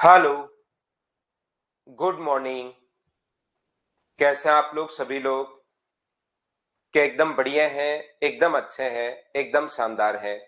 Hello, good morning. कैसे हैं आप लोग सभी लोग? क्या एकदम बढ़िया हैं, एकदम अच्छे हैं, एकदम शानदार हैं।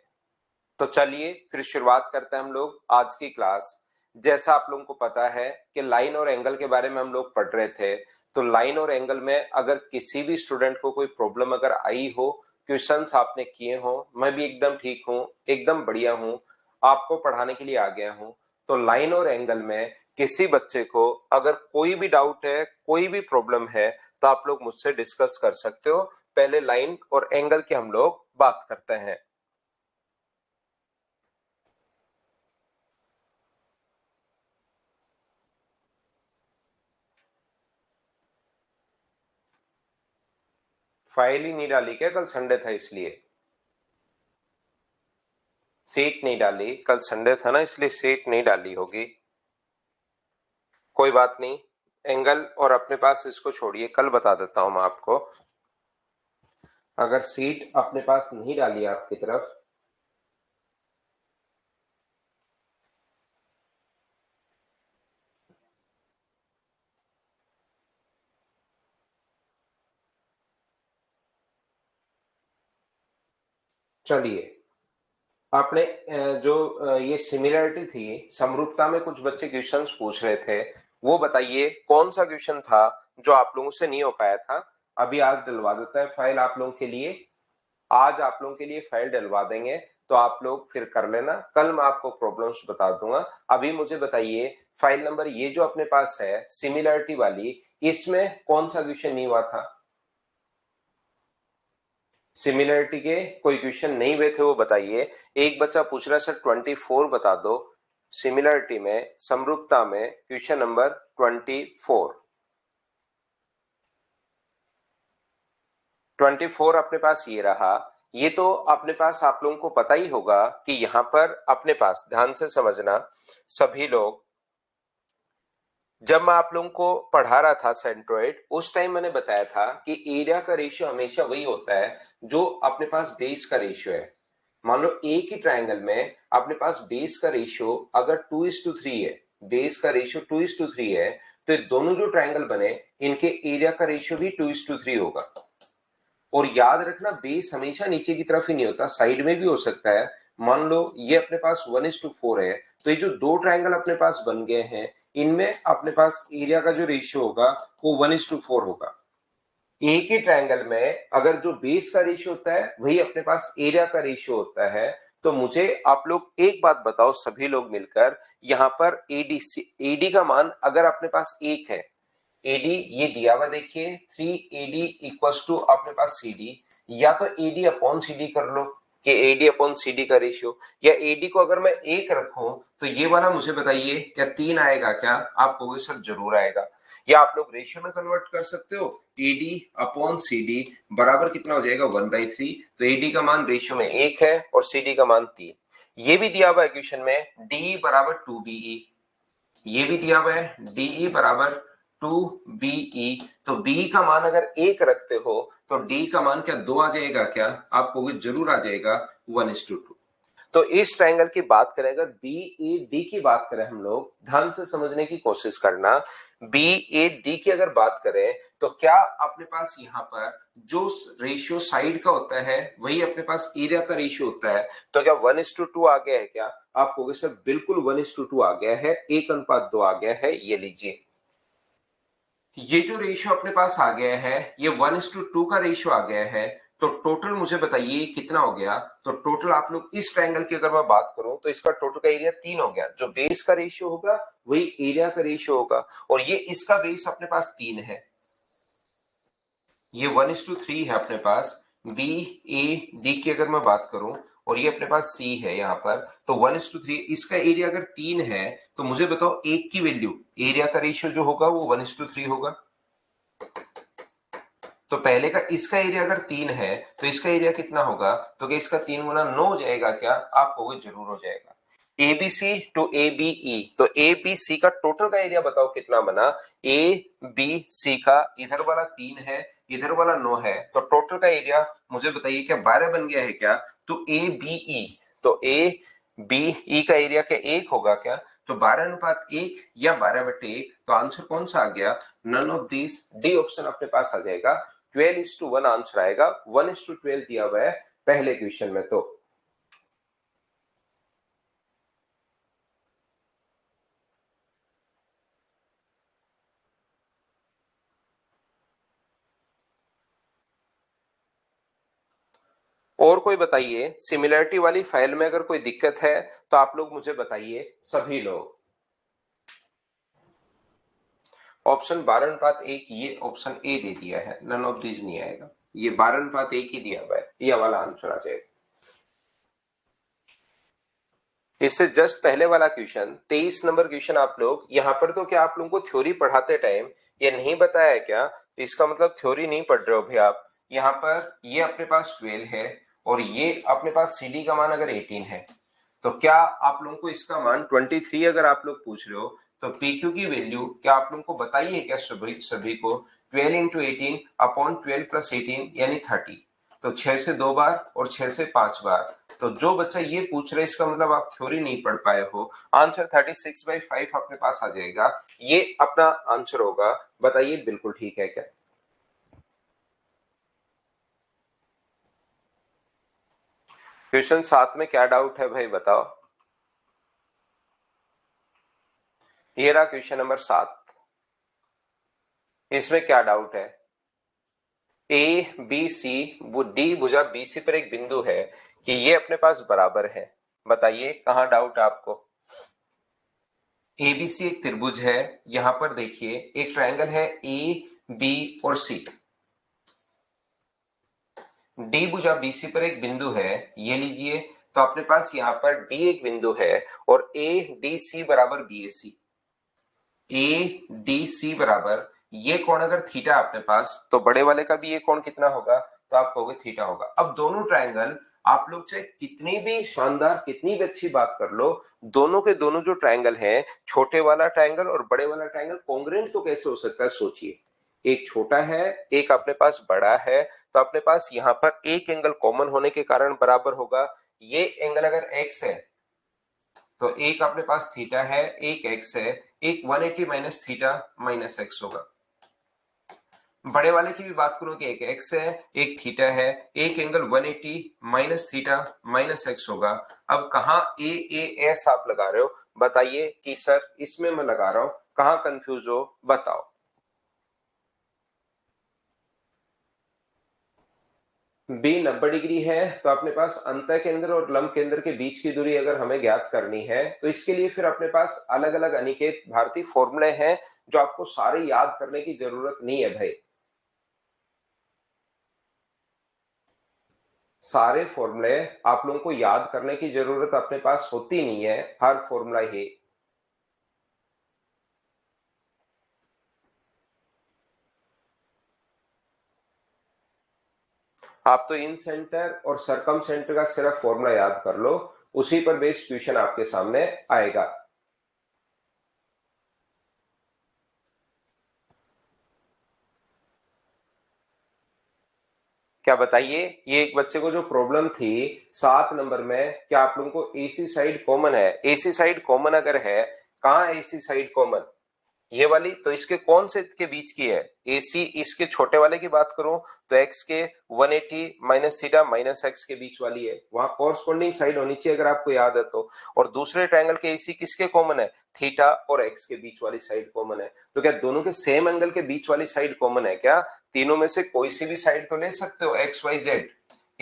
तो चलिए फिर शुरुआत करते हैं हम लोग आज की क्लास। जैसा आप लोगों को पता है कि लाइन और एंगल के बारे में हम लोग पढ़ रहे थे। तो लाइन और एंगल में अगर किसी भी स्टूडेंट को कोई प्रॉब्लम अगर आई हो, क्वेश्चंस आपने किए हो, मैं भी एकदम ठीक हूँ, एकदम बढ़िया हूँ, आपको पढ़ाने के लिए आ गया हूँ। तो लाइन और एंगल में किसी बच्चे को अगर कोई भी डाउट है, कोई भी प्रॉब्लम है, तो आप लोग मुझसे डिस्कस कर सकते हो। पहले लाइन और एंगल की हम लोग बात करते हैं। फाइल ही नहीं डाली क्या? कल संडे था इसलिए सीट नहीं डाली। कल संडे था ना, इसलिए सीट नहीं डाली होगी। कोई बात नहीं, एंगल और अपने पास इसको छोड़िए, कल बता देता हूं मैं आपको। अगर सीट अपने पास नहीं डाली आपकी तरफ, चलिए। आपने जो ये सिमिलरिटी थी, समरूपता में कुछ बच्चे क्वेश्चंस पूछ रहे थे, वो बताइए कौन सा क्वेश्चन था जो आप लोगों से नहीं हो पाया था। अभी आज डलवा देता है फाइल आप लोगों के लिए। आज आप लोगों के लिए फाइल डलवा देंगे, तो आप लोग फिर कर लेना। कल मैं आपको प्रॉब्लम्स बता दूंगा। अभी मुझे बताइए, फाइल नंबर ये जो अपने पास है सिमिलरिटी वाली, इसमें कौन सा क्वेश्चन नहीं हुआ था? सिमिलरिटी के कोई क्वेश्चन नहीं हुए थे वो बताइए। एक बच्चा पूछ रहा है सर 24 बता दो। सिमिलरिटी में, समरूपता में क्वेश्चन नंबर 24। 24 अपने पास ये रहा। ये तो अपने पास आप लोगों को पता ही होगा कि यहां पर अपने पास, ध्यान से समझना सभी लोग, जब मैं आप लोगों को पढ़ा रहा था सेंट्रोइड, उस टाइम मैंने बताया था कि एरिया का रेशियो हमेशा वही होता है जो अपने पास बेस का रेशियो है। मान लो एक ही ट्रायंगल में अपने पास बेस का रेशियो अगर 2:3 है, बेस का रेशियो 2:3 है, तो ये दोनों जो ट्रायंगल बने, इनके एरिया का रेशियो भी 2:3 होगा। और याद रखना, बेस हमेशा नीचे की तरफ ही नहीं होता, साइड में भी हो सकता है। मान लो ये अपने पास 1:4 है, तो ये जो दो ट्रायंगल अपने पास बन गए हैं, इनमें अपने पास एरिया का जो रेशियो होगा वो 1:4 होगा। एक ही ट्रायंगल में अगर जो बेस का रेशियो होता है वही अपने पास एरिया का रेशियो होता है। तो मुझे आप लोग एक बात बताओ सभी लोग मिलकर, यहां पर एडी, एडी का मान अगर अपने पास एक है, एडी ये दिया हुआ देखिए 3AD इक्वल्स टू अपने पास CD, या तो एडी अपॉन CD कर लो कि एडी अपॉन CD का रेशियो, या एडी को अगर मैं एक रखूं तो ये वाला मुझे बताइए क्या 3 आएगा क्या? आप कहोगे सर जरूर आएगा। या आप लोग रेशियो में कन्वर्ट कर सकते हो, एडी अपॉन CD बराबर कितना हो जाएगा 1/3। तो एडी का मान रेशियो में 1 है और CD का मान 3। ये भी दिया हुआ है क्वेश्चन में, डी बराबर 2BE। ये भी दिया हुआ है डीई बराबर 2BE। तो बी का मान अगर एक रखते हो तो डी का मान क्या 2 आ जाएगा क्या? आपको भी जरूर आ जाएगा 1:2। तो इस ट्रायंगल की बात करें, अगर बी ए डी की बात करें, हम लोग ध्यान से समझने की कोशिश करना। बी ए डी की अगर बात करें तो क्या अपने पास यहाँ पर जो रेशियो साइड का होता है वही अपने पास एरिया का रेशियो होता है। तो क्या 1:2 आ गया है क्या? आप कहोगे सर बिल्कुल 1:2 आ गया है, 1:2 आ गया है। ये लीजिए, ये जो रेशियो अपने पास आ गया है, ये 1:2 का रेशियो आ गया है। तो टोटल मुझे बताइए कितना हो गया? तो टोटल आप लोग इस ट्रायंगल की अगर मैं बात करूं तो इसका टोटल का एरिया 3 हो गया। जो बेस का रेशियो होगा वही एरिया का रेशियो होगा, और ये इसका बेस अपने पास 3 है, ये 1:3 है अपने पास। बी ए डी की अगर मैं बात करूं, और ये अपने पास सी है यहाँ पर, तो 1:3, इसका एरिया अगर 3 है, तो मुझे बताओ एक की वैल्यू, एरिया का रेशियो जो होगा वो 1:3 होगा। तो पहले का इसका एरिया अगर 3 है तो इसका एरिया कितना होगा? तो क्या इसका 3 गुना 9 हो जाएगा क्या? आप कहोगे जरूर हो जाएगा। एबीसी टू एबीई, तो एबीसी का टोटल का एरिया बताओ कितना बना? ए बी सी का इधर वाला 3 है, इधर वाला 9 है, तो टोटल का एरिया मुझे बताइए क्या 12 बन गया है क्या? तो ए बी ई, तो ए बी ई का एरिया क्या 1 होगा क्या? तो 12:1 या 12/1, तो आंसर कौन सा आ गया? None of this, D option अपने पास आ जाएगा। 12:1 आंसर आएगा। 1:12 दिया हुआ है पहले क्वेश्चन में। तो और कोई बताइए, सिमिलरिटी वाली फाइल में अगर कोई दिक्कत है तो आप लोग मुझे बताइए, सभी लोग। ऑप्शन 12:1, ये ऑप्शन ए दे दिया है, नन ऑफ दिस नहीं आएगा, ये 12:1 ही दिया हुआ है, ये वाला आंसर आ जाएगा। इससे जस्ट पहले वाला क्वेश्चन 23 नंबर क्वेश्चन, आप लोग यहाँ पर तो क्या आप लोगों को थ्योरी पढ़ाते टाइम ये नहीं बताया क्या? इसका मतलब थ्योरी नहीं पढ़ रहे हो भी आप। यहाँ पर ये अपने पास 12 है और ये अपने पास CD का मान अगर 18 है, तो क्या आप लोगों को इसका मान 23 अगर आप लोग पूछ रहे हो, तो PQ की वैल्यू क्या आप लोगों को बताइए क्या? सभी को 12 इंटू 18 अपॉन 12 प्लस 18 यानी 30, तो 6 से 2 बार और 6 से 5 बार। तो जो बच्चा ये पूछ रहे, इसका मतलब आप थ्योरी नहीं पढ़ पाए हो। आंसर 36/5 अपने पास आ जाएगा, ये अपना आंसर होगा। बताइए बिल्कुल ठीक है क्या? क्वेश्चन 7 में क्या डाउट है भाई बताओ। ये रहा क्वेश्चन नंबर 7, इसमें क्या डाउट है? ए बी सी, डी भुजा BC पर एक बिंदु है कि ये अपने पास बराबर है। बताइए कहां डाउट है आपको? ABC एक त्रिभुज है, यहां पर देखिए एक ट्रायंगल है AB और C। डी भुजा BC पर एक बिंदु है, ये लीजिए। तो अपने पास यहाँ पर D एक बिंदु है और ADC बराबर BAC। ADC बराबर ये कोण अगर थीटा अपने पास, तो बड़े वाले का भी ये कोण कितना होगा? तो आप कहोगे थीटा होगा। अब दोनों ट्रायंगल, आप लोग चाहे कितनी भी शानदार कितनी भी अच्छी बात कर लो, दोनों के दोनों जो ट्रायंगल हैं, छोटे वाला ट्रायंगल और बड़े वाला ट्रायंगल कॉन्ग्रुएंट तो कैसे हो सकता है? सोचिए, एक छोटा है एक अपने पास बड़ा है, तो अपने पास यहाँ पर एक एंगल कॉमन होने के कारण बराबर होगा। ये एंगल अगर x है तो एक अपने पास थीटा है, एक x है, एक 180 माइनस थीटा माइनस x होगा। बड़े वाले की भी बात करूं कि एक x है एक थीटा है, एक angle 180 minus theta minus x होगा। अब कहां AAS आप लगा रहे हो? बताइए कि सर इसमें मैं लगा रहा हूं, कहां कंफ्यूज हो बताओ। B 90 डिग्री है, तो अपने पास अंतः केंद्र और लंब केंद्र के बीच की दूरी अगर हमें ज्ञात करनी है, तो इसके लिए फिर अपने पास अलग अलग अनिकेत भारतीय फॉर्मूले हैं जो आपको सारे याद करने की जरूरत नहीं है भाई। सारे फॉर्मूले आप लोगों को याद करने की जरूरत अपने पास होती नहीं है, हर फॉर्मूला ही। आप तो इन सेंटर और सरकम सेंटर का सिर्फ फॉर्मूला याद कर लो, उसी पर बेस्ड क्वेश्चन आपके सामने आएगा। क्या बताइए, ये एक बच्चे को जो प्रॉब्लम थी 7 नंबर में, क्या आप लोगों को AC साइड कॉमन है? AC साइड कॉमन अगर है, कहां AC साइड कॉमन? ये वाली, तो इसके कौन से के बीच की है? AC इसके छोटे वाले की बात करूं तो x के 180 माइनस थीटा माइनस एक्स के बीच वाली है, वहां कॉरस्पॉन्डिंग साइड होनी चाहिए अगर आपको याद है तो। और दूसरे ट्रायंगल के AC किसके कॉमन है? थीटा और x के बीच वाली साइड कॉमन है। तो क्या दोनों के सेम एंगल के बीच वाली साइड कॉमन है क्या? तीनों में से कोई सी भी साइड तो ले सकते हो, एक्स वाई जेड।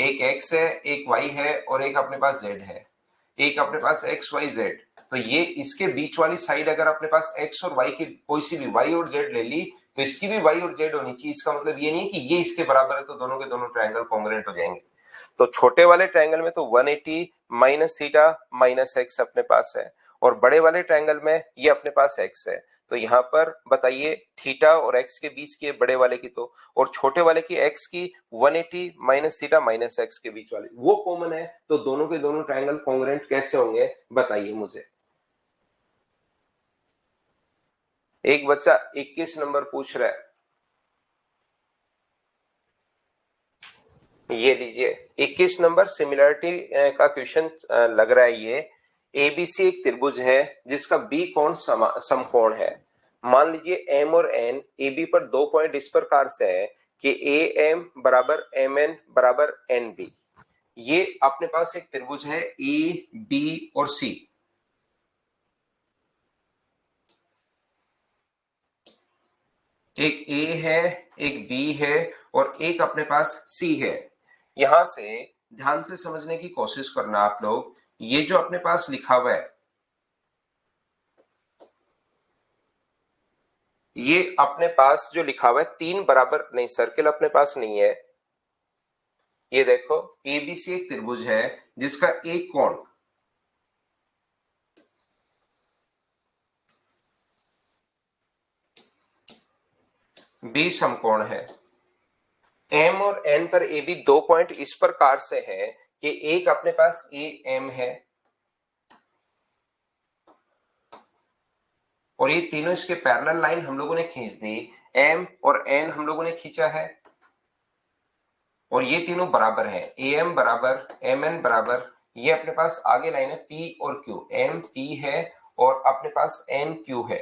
एक x है एक y है और एक अपने पास z है, एक अपने पास एक्स वाई जेड। तो ये इसके बीच वाली साइड अगर अपने पास एक्स और वाई की कोई सी भी वाई और जेड ले ली, तो इसकी भी वाई और जेड होनी चाहिए। इसका मतलब ये नहीं है कि ये इसके बराबर है तो दोनों के दोनों ट्रायंगल कॉन्ग्रुएंट हो जाएंगे। तो छोटे वाले ट्रायंगल में तो 180 माइनस थीटा माइनस एक्स अपने पास है, और बड़े वाले ट्रायंगल में ये अपने पास एक्स है। तो यहाँ पर बताइए थीटा और एक्स के बीच की है बड़े वाले की, तो और छोटे वाले की एक्स की 180 माइनस थीटा माइनस एक्स के बीच वाले वो कॉमन है, तो दोनों के दोनों ट्रायंगल कॉन्ग्रुएंट कैसे होंगे बताइए मुझे। एक बच्चा 21 नंबर पूछ रहा है, ये लीजिए 21 नंबर सिमिलरिटी का क्वेश्चन लग रहा है ये। एबीसी एक त्रिभुज है जिसका बी कोण समकोण है। मान लीजिए एम और एन ए बी पर 2 पॉइंट इस प्रकार से है कि ए एम बराबर एम एन बराबर एन बी। ये अपने पास एक त्रिभुज है ए बी और सी। एक ए है, एक बी है और एक अपने पास सी है। यहां से ध्यान से समझने की कोशिश करना आप लोग। ये जो अपने पास लिखा हुआ है, ये अपने पास जो लिखा हुआ है 3 बराबर नहीं, सर्किल अपने पास नहीं है। ये देखो एबीसी एक त्रिभुज है जिसका एक कोण बी समकोण है। एम और एन पर ए बी 2 पॉइंट इस प्रकार से है कि एक अपने पास ए एम है और ये तीनों इसके पैरेलल लाइन हम लोगों ने खींच दी। एम और एन हम लोगों ने खींचा है और ये तीनों बराबर है। ए एम बराबर एम एन बराबर, ये अपने पास आगे लाइन है पी और क्यू। एम पी है और अपने पास एन क्यू है।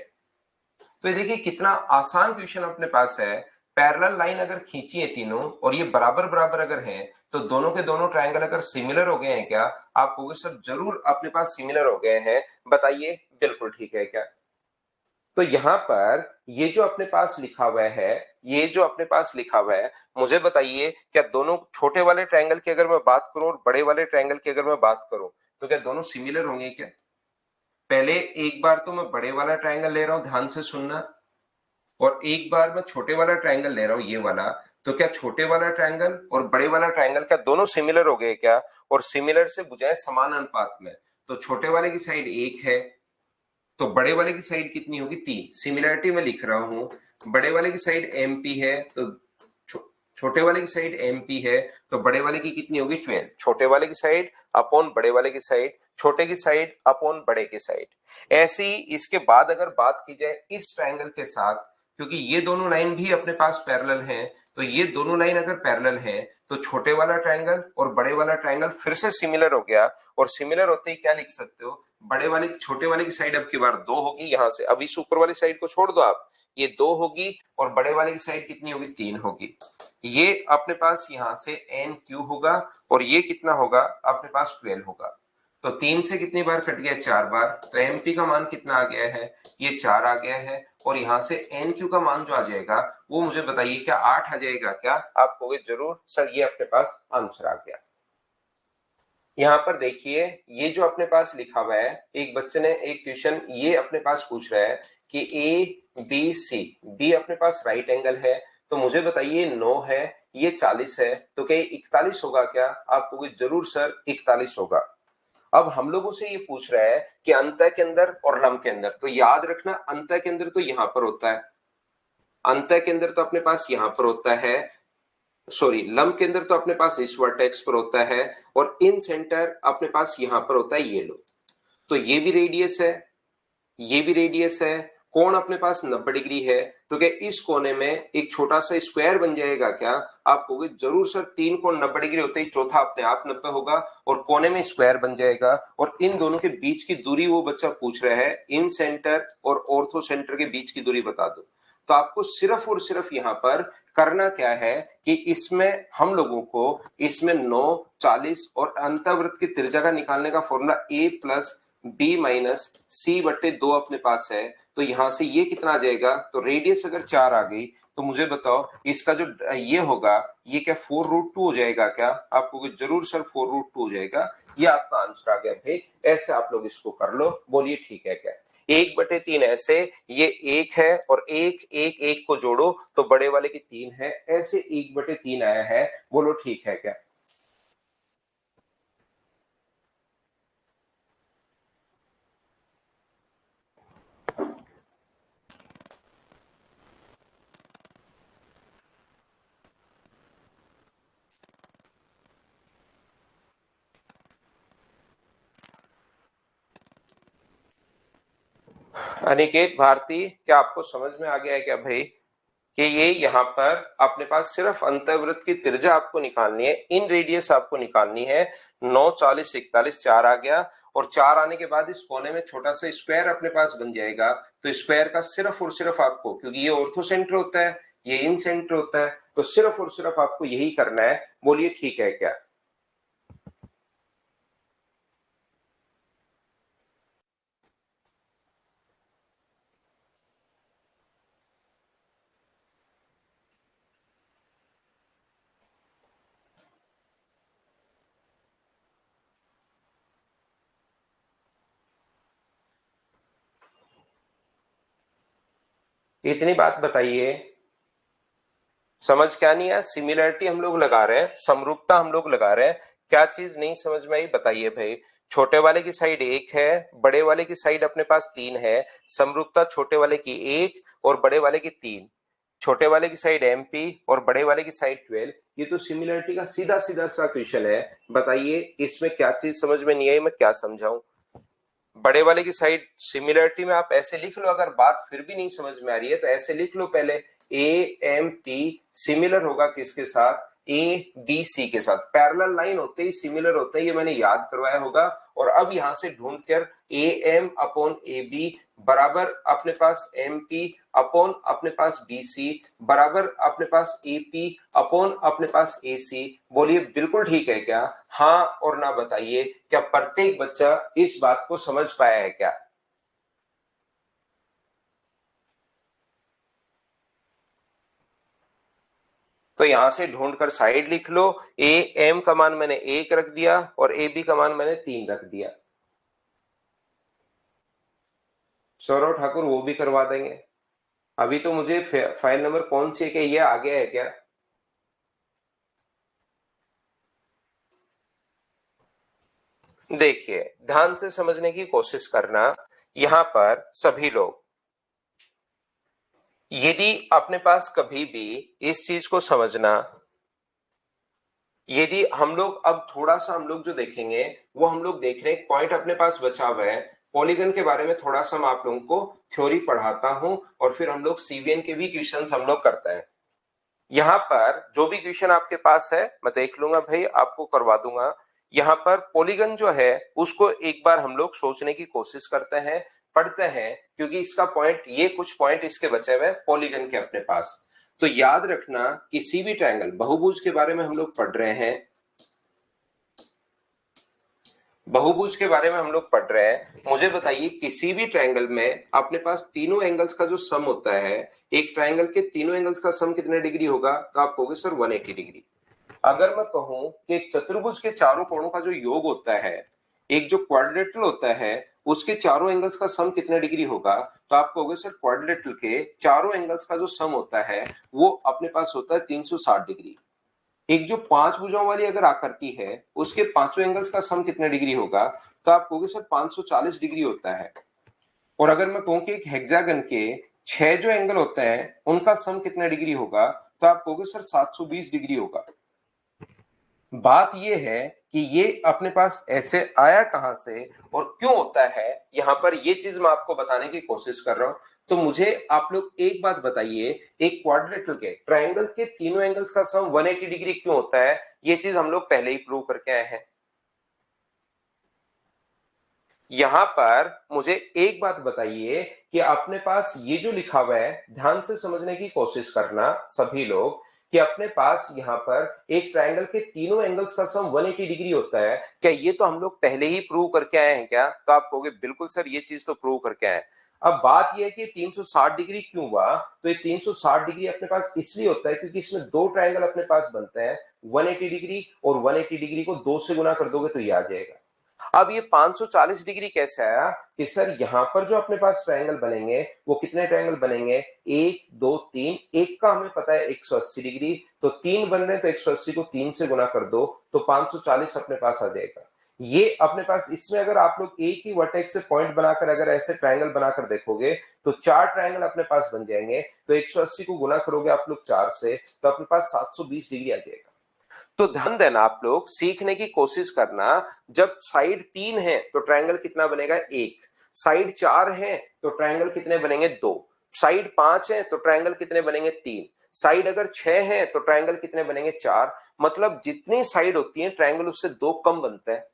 तो ये देखिए कितना आसान क्वेश्चन अपने पास है। पैरेलल लाइन अगर खींची है तीनों और ये बराबर बराबर अगर है तो दोनों के दोनों ट्रायंगल अगर सिमिलर हो गए हैं क्या? आप कहोगे सर जरूर अपने पास सिमिलर हो गए हैं, बताइए। बिल्कुल ठीक है क्या? तो यहां पर ये जो अपने पास लिखा हुआ है, ये जो अपने पास लिखा हुआ है, मुझे बताइए क्या दोनों छोटे वाले ट्रायंगल की अगर मैं बात करूं और बड़े वाले ट्रायंगल की अगर मैं बात करूं तो क्या दोनों सिमिलर होंगे क्या? पहले एक बार तो मैं बड़े वाला ट्रायंगल ले रहा हूं, ध्यान से सुनना, और एक बार मैं छोटे वाला ट्रायंगल ले रहा हूं, ये वाला। तो क्या छोटे वाला ट्रायंगल और बड़े वाला ट्रायंगल क्या दोनों सिमिलर हो गए क्या? और सिमिलर से बुझाए समान अनुपात में। तो छोटे वाले की साइड 1 है तो बड़े वाले की साइड कितनी होगी? 3। सिमिलरिटी में लिख रहा हूं, बड़े वाले की साइड एमपी है तो छोटे वाले की साइड एमपी है तो बड़े वाले की कितनी होगी? 12। छोटे वाले की साइड अपॉन बड़े वाले की साइड, छोटे की साइड अपॉन बड़े की साइड। ऐसे ही इसके बाद अगर बात की जाए इस ट्रायंगल के साथ, क्योंकि ये दोनों लाइन भी अपने पास पैरेलल हैं, तो ये दोनों लाइन अगर पैरेलल है तो छोटे वाला ट्रायंगल और बड़े वाला ट्रायंगल फिर से सिमिलर हो गया। और सिमिलर होते ही क्या लिख सकते हो? बड़े वाले छोटे वाले की साइड अब की बार 2 होगी, यहां से अभी ऊपर वाली साइड को छोड़ दो आप, ये 2 होगी और बड़े वाले की साइड कितनी होगी? 3 होगी। ये अपने पास यहां से एन क्यू होगा और ये कितना होगा? अपने पास 12 होगा। तो 3 से कितनी बार कट गया? 4 बार। तो एमपी का मान कितना आ गया है? ये 4 आ गया है। और यहां से एन क्यू का मान जो आ जाएगा वो मुझे बताइए क्या 8 आ जाएगा क्या? आप कहोगे जरूर सर ये अपने पास आंसर आ गया। यहाँ पर देखिए ये जो अपने पास लिखा हुआ है, एक बच्चे ने एक क्वेश्चन ये अपने पास पूछ रहा है कि ए बी सी, बी अपने पास राइट एंगल है, तो मुझे बताइए 9 है, ये 40 है, तो क्या 41 होगा क्या? आप कहोगे जरूर सर 41 होगा। अब हम लोगों से ये पूछ रहा है कि अंतः के अंदर और लंब के अंदर, तो याद रखना अंतः के अंदर तो यहां पर होता है, अंतः के अंदर तो अपने पास यहां पर होता है, सॉरी लंब के अंदर तो अपने पास इस वर्टेक्स पर होता है, और इन सेंटर अपने पास यहां पर होता है, ये लो। तो ये भी रेडियस है, ये भी रेडियस है, कोण अपने पास 90 डिग्री है, तो क्या इस कोने में एक छोटा सा स्क्वायर बन जाएगा क्या? आप कहोगे जरूर सर 3 कोण 90 डिग्री होते ही चौथा अपने आप 90 होगा और कोने में स्क्वायर बन जाएगा। और इन दोनों के बीच की दूरी वो बच्चा पूछ रहा है, इन सेंटर और ऑर्थो सेंटर के बीच की दूरी बता दो। तो आपको सिर्फ और सिर्फ यहां पर करना क्या है कि इसमें हम लोगों को इसमें 9, 40 और अंतःवृत्त की त्रिज्या का निकालने का formula a plus B minus C बट्टे 2 अपने पास है। तो यहां से ये कितना आ जाएगा? तो रेडियस अगर 4 आ गई तो मुझे बताओ इसका जो ये होगा ये क्या 4√2 हो जाएगा क्या? आपको जरूर सर 4√2 हो जाएगा। ये आपका आंसर आ गया भाई। ऐसे आप लोग इसको कर लो, बोलिए ठीक है क्या? 1/3 ऐसे, ये 1 है और 1 को जोड़ो तो बड़े वाले की 3 है, ऐसे 1/3 आया है। बोलो ठीक है क्या? अनिकेत भारती, क्या आपको समझ में आ गया है क्या भाई कि ये यहाँ पर अपने पास सिर्फ अंतर्वृत्त की त्रिज्या आपको निकालनी है, इन रेडियस आपको निकालनी है। 9, 40, 41, 4 आ गया, और 4 आने के बाद इस कोने में छोटा सा स्क्वायर अपने पास बन जाएगा। तो स्क्वायर का सिर्फ और सिर्फ आपको, क्योंकि ये ऑर्थो सेंटर होता है, ये इन सेंटर होता है, तो सिर्फ और सिर्फ आपको यही करना है। बोलिए ठीक है क्या? इतनी बात बताइए, समझ क्या नहीं है? सिमिलरिटी हम लोग लगा रहे हैं, समरूपता हम लोग लगा रहे हैं, क्या चीज नहीं समझ में आई बताइए भाई। छोटे वाले की साइड 1 है, बड़े वाले की साइड अपने पास 3 है, समरूपता छोटे वाले की 1 और बड़े वाले की 3, छोटे वाले की साइड MP और बड़े वाले की साइड 12। ये तो सिमिलरिटी का सीधा सीधा सा क्वेश्चन है, बताइए इसमें क्या चीज समझ में नहीं आई, मैं क्या समझाऊं? बड़े वाले की साइड सिमिलरिटी में आप ऐसे लिख लो, अगर बात फिर भी नहीं समझ में आ रही है तो ऐसे लिख लो पहले, AMP सिमिलर होगा किसके साथ? ABC के साथ। पैरेलल लाइन होते ही सिमिलर होते हैं, ये मैंने याद करवाया होगा। और अब यहां से ढूंढ कर AM अपॉन AB बराबर अपने पास MP अपॉन अपने पास BC बराबर अपने पास AP अपॉन अपने पास AC। बोलिए बिल्कुल ठीक है क्या? हाँ और ना बताइए, क्या प्रत्येक बच्चा इस बात को समझ पाया है क्या? तो यहां से ढूंढकर साइड लिख लो, AM का मान मैंने 1 रख दिया और AB का मान मैंने 3 रख दिया। सौरभ ठाकुर वो भी करवा देंगे। अभी तो मुझे फाइल नंबर कौन सी है, क्या ये आ गया है क्या? देखिए ध्यान से समझने की कोशिश करना, यहां पर सभी लोग, यदि अपने पास कभी भी इस चीज को समझना, यदि हम लोग अब थोड़ा सा हम लोग जो देखेंगे वो हम लोग देख रहे हैं, पॉइंट अपने पास बचा हुआ है। पॉलीगन के बारे में थोड़ा सा मैं आप लोगों को थ्योरी पढ़ाता हूं और फिर हम लोग CVN के भी क्वेश्चंस हम लोग करते हैं। यहाँ पर जो भी क्वेश्चन आपके पास है मैं देख लूंगा भाई, आपको करवा दूंगा। यहाँ पर पॉलीगन जो है उसको एक बार हम लोग सोचने की कोशिश करते हैं, पढ़ते हैं, क्योंकि इसका पॉइंट, ये कुछ पॉइंट इसके बचे हुए पॉलीगन के अपने पास। तो याद रखना, किसी भी ट्रायंगल, बहुभुज के बारे में हम लोग पढ़ रहे हैं, बहुभुज के बारे में हम लोग पढ़ रहे हैं। मुझे बताइए किसी भी ट्रायंगल में अपने पास तीनों एंगल्स का जो सम होता है, एक ट्रायंगल के तीनों एंगल्स का सम कितने डिग्री होगा? तो आप कहोगे सर 180 डिग्री। अगर मैं कहूं कि एक चतुर्भुज के चारों कोणों का जो योग होता है, एक जो क्वाड्रिलेटरल होता है उसके चारों एंगल्स का सम कितने डिग्री होगा? तो आप कहोगे सर क्वाड्रिलेटरल के चारों एंगल्स का जो सम होता है वो अपने पास होता है 360 डिग्री। एक जो 5 भुजाओं वाली अगर आकृति है उसके पांचों एंगल्स का सम कितने डिग्री होगा? तो आप कहोगे सर 540 डिग्री होता है। और अगर मैं कहूं कि एक हेक्सागन के 6 जो एंगल होते हैं उनका सम कितने डिग्री होगा? तो आप कहोगे सर 720 डिग्री होगा। बात यह है कि ये अपने पास ऐसे आया कहां से और क्यों होता है, यहां पर ये चीज मैं आपको बताने की कोशिश कर रहा हूं। तो मुझे आप लोग एक बात बताइए, एक क्वाड्रिलेटरल के, ट्रायंगल के तीनों एंगल्स का सम 180 डिग्री क्यों होता है? ये चीज हम लोग पहले ही प्रूव करके आए हैं। यहां पर मुझे एक बात बताइए कि अपने पास ये जो लिखा हुआ है, ध्यान से समझने की कोशिश करना सभी लोग, कि अपने पास यहाँ पर एक ट्रायंगल के तीनों एंगल्स का सम 180 डिग्री होता है, क्या ये तो हम लोग पहले ही प्रूव करके आए हैं क्या? तो आप कहोगे बिल्कुल सर ये चीज तो प्रूव करके आए। अब बात यह है कि 360 डिग्री क्यों हुआ? तो ये 360 डिग्री अपने पास इसलिए होता है क्योंकि इसमें दो ट्रायंगल अपने पास बनते हैं, 180 डिग्री, और 180 डिग्री को 2 से गुना कर दोगे तो ये आ जाएगा। अब ये 540 डिग्री कैसे आया? कि सर यहां पर जो अपने पास ट्रायंगल बनेंगे वो कितने ट्रायंगल बनेंगे? 1 2 3, एक का हमें पता है 180 डिग्री, तो 3 बन रहे हैं तो 180 को 3 से गुना कर दो तो 540 अपने पास आ जाएगा। ये अपने पास, इसमें अगर आप लोग एक ही वर्टेक्स से पॉइंट बनाकर अगर ऐसे ट्रायंगल बनाकर देखोगे तो 4 ट्रायंगल अपने पास बन जाएंगे, तो 180 को गुना करोगे आप लोग 4 से तो अपने पास 720 डिग्री आ जाएगा। तो ध्यान देना, आप लोग सीखने की कोशिश करना, जब साइड 3 है तो ट्रायंगल कितना बनेगा? 1। साइड 4 है तो ट्रायंगल कितने बनेंगे? 2। साइड 5 है तो ट्रायंगल कितने बनेंगे 3, साइड अगर 6 है तो ट्रायंगल कितने बनेंगे 4। मतलब जितनी साइड होती है ट्रायंगल उससे 2 कम बनता है।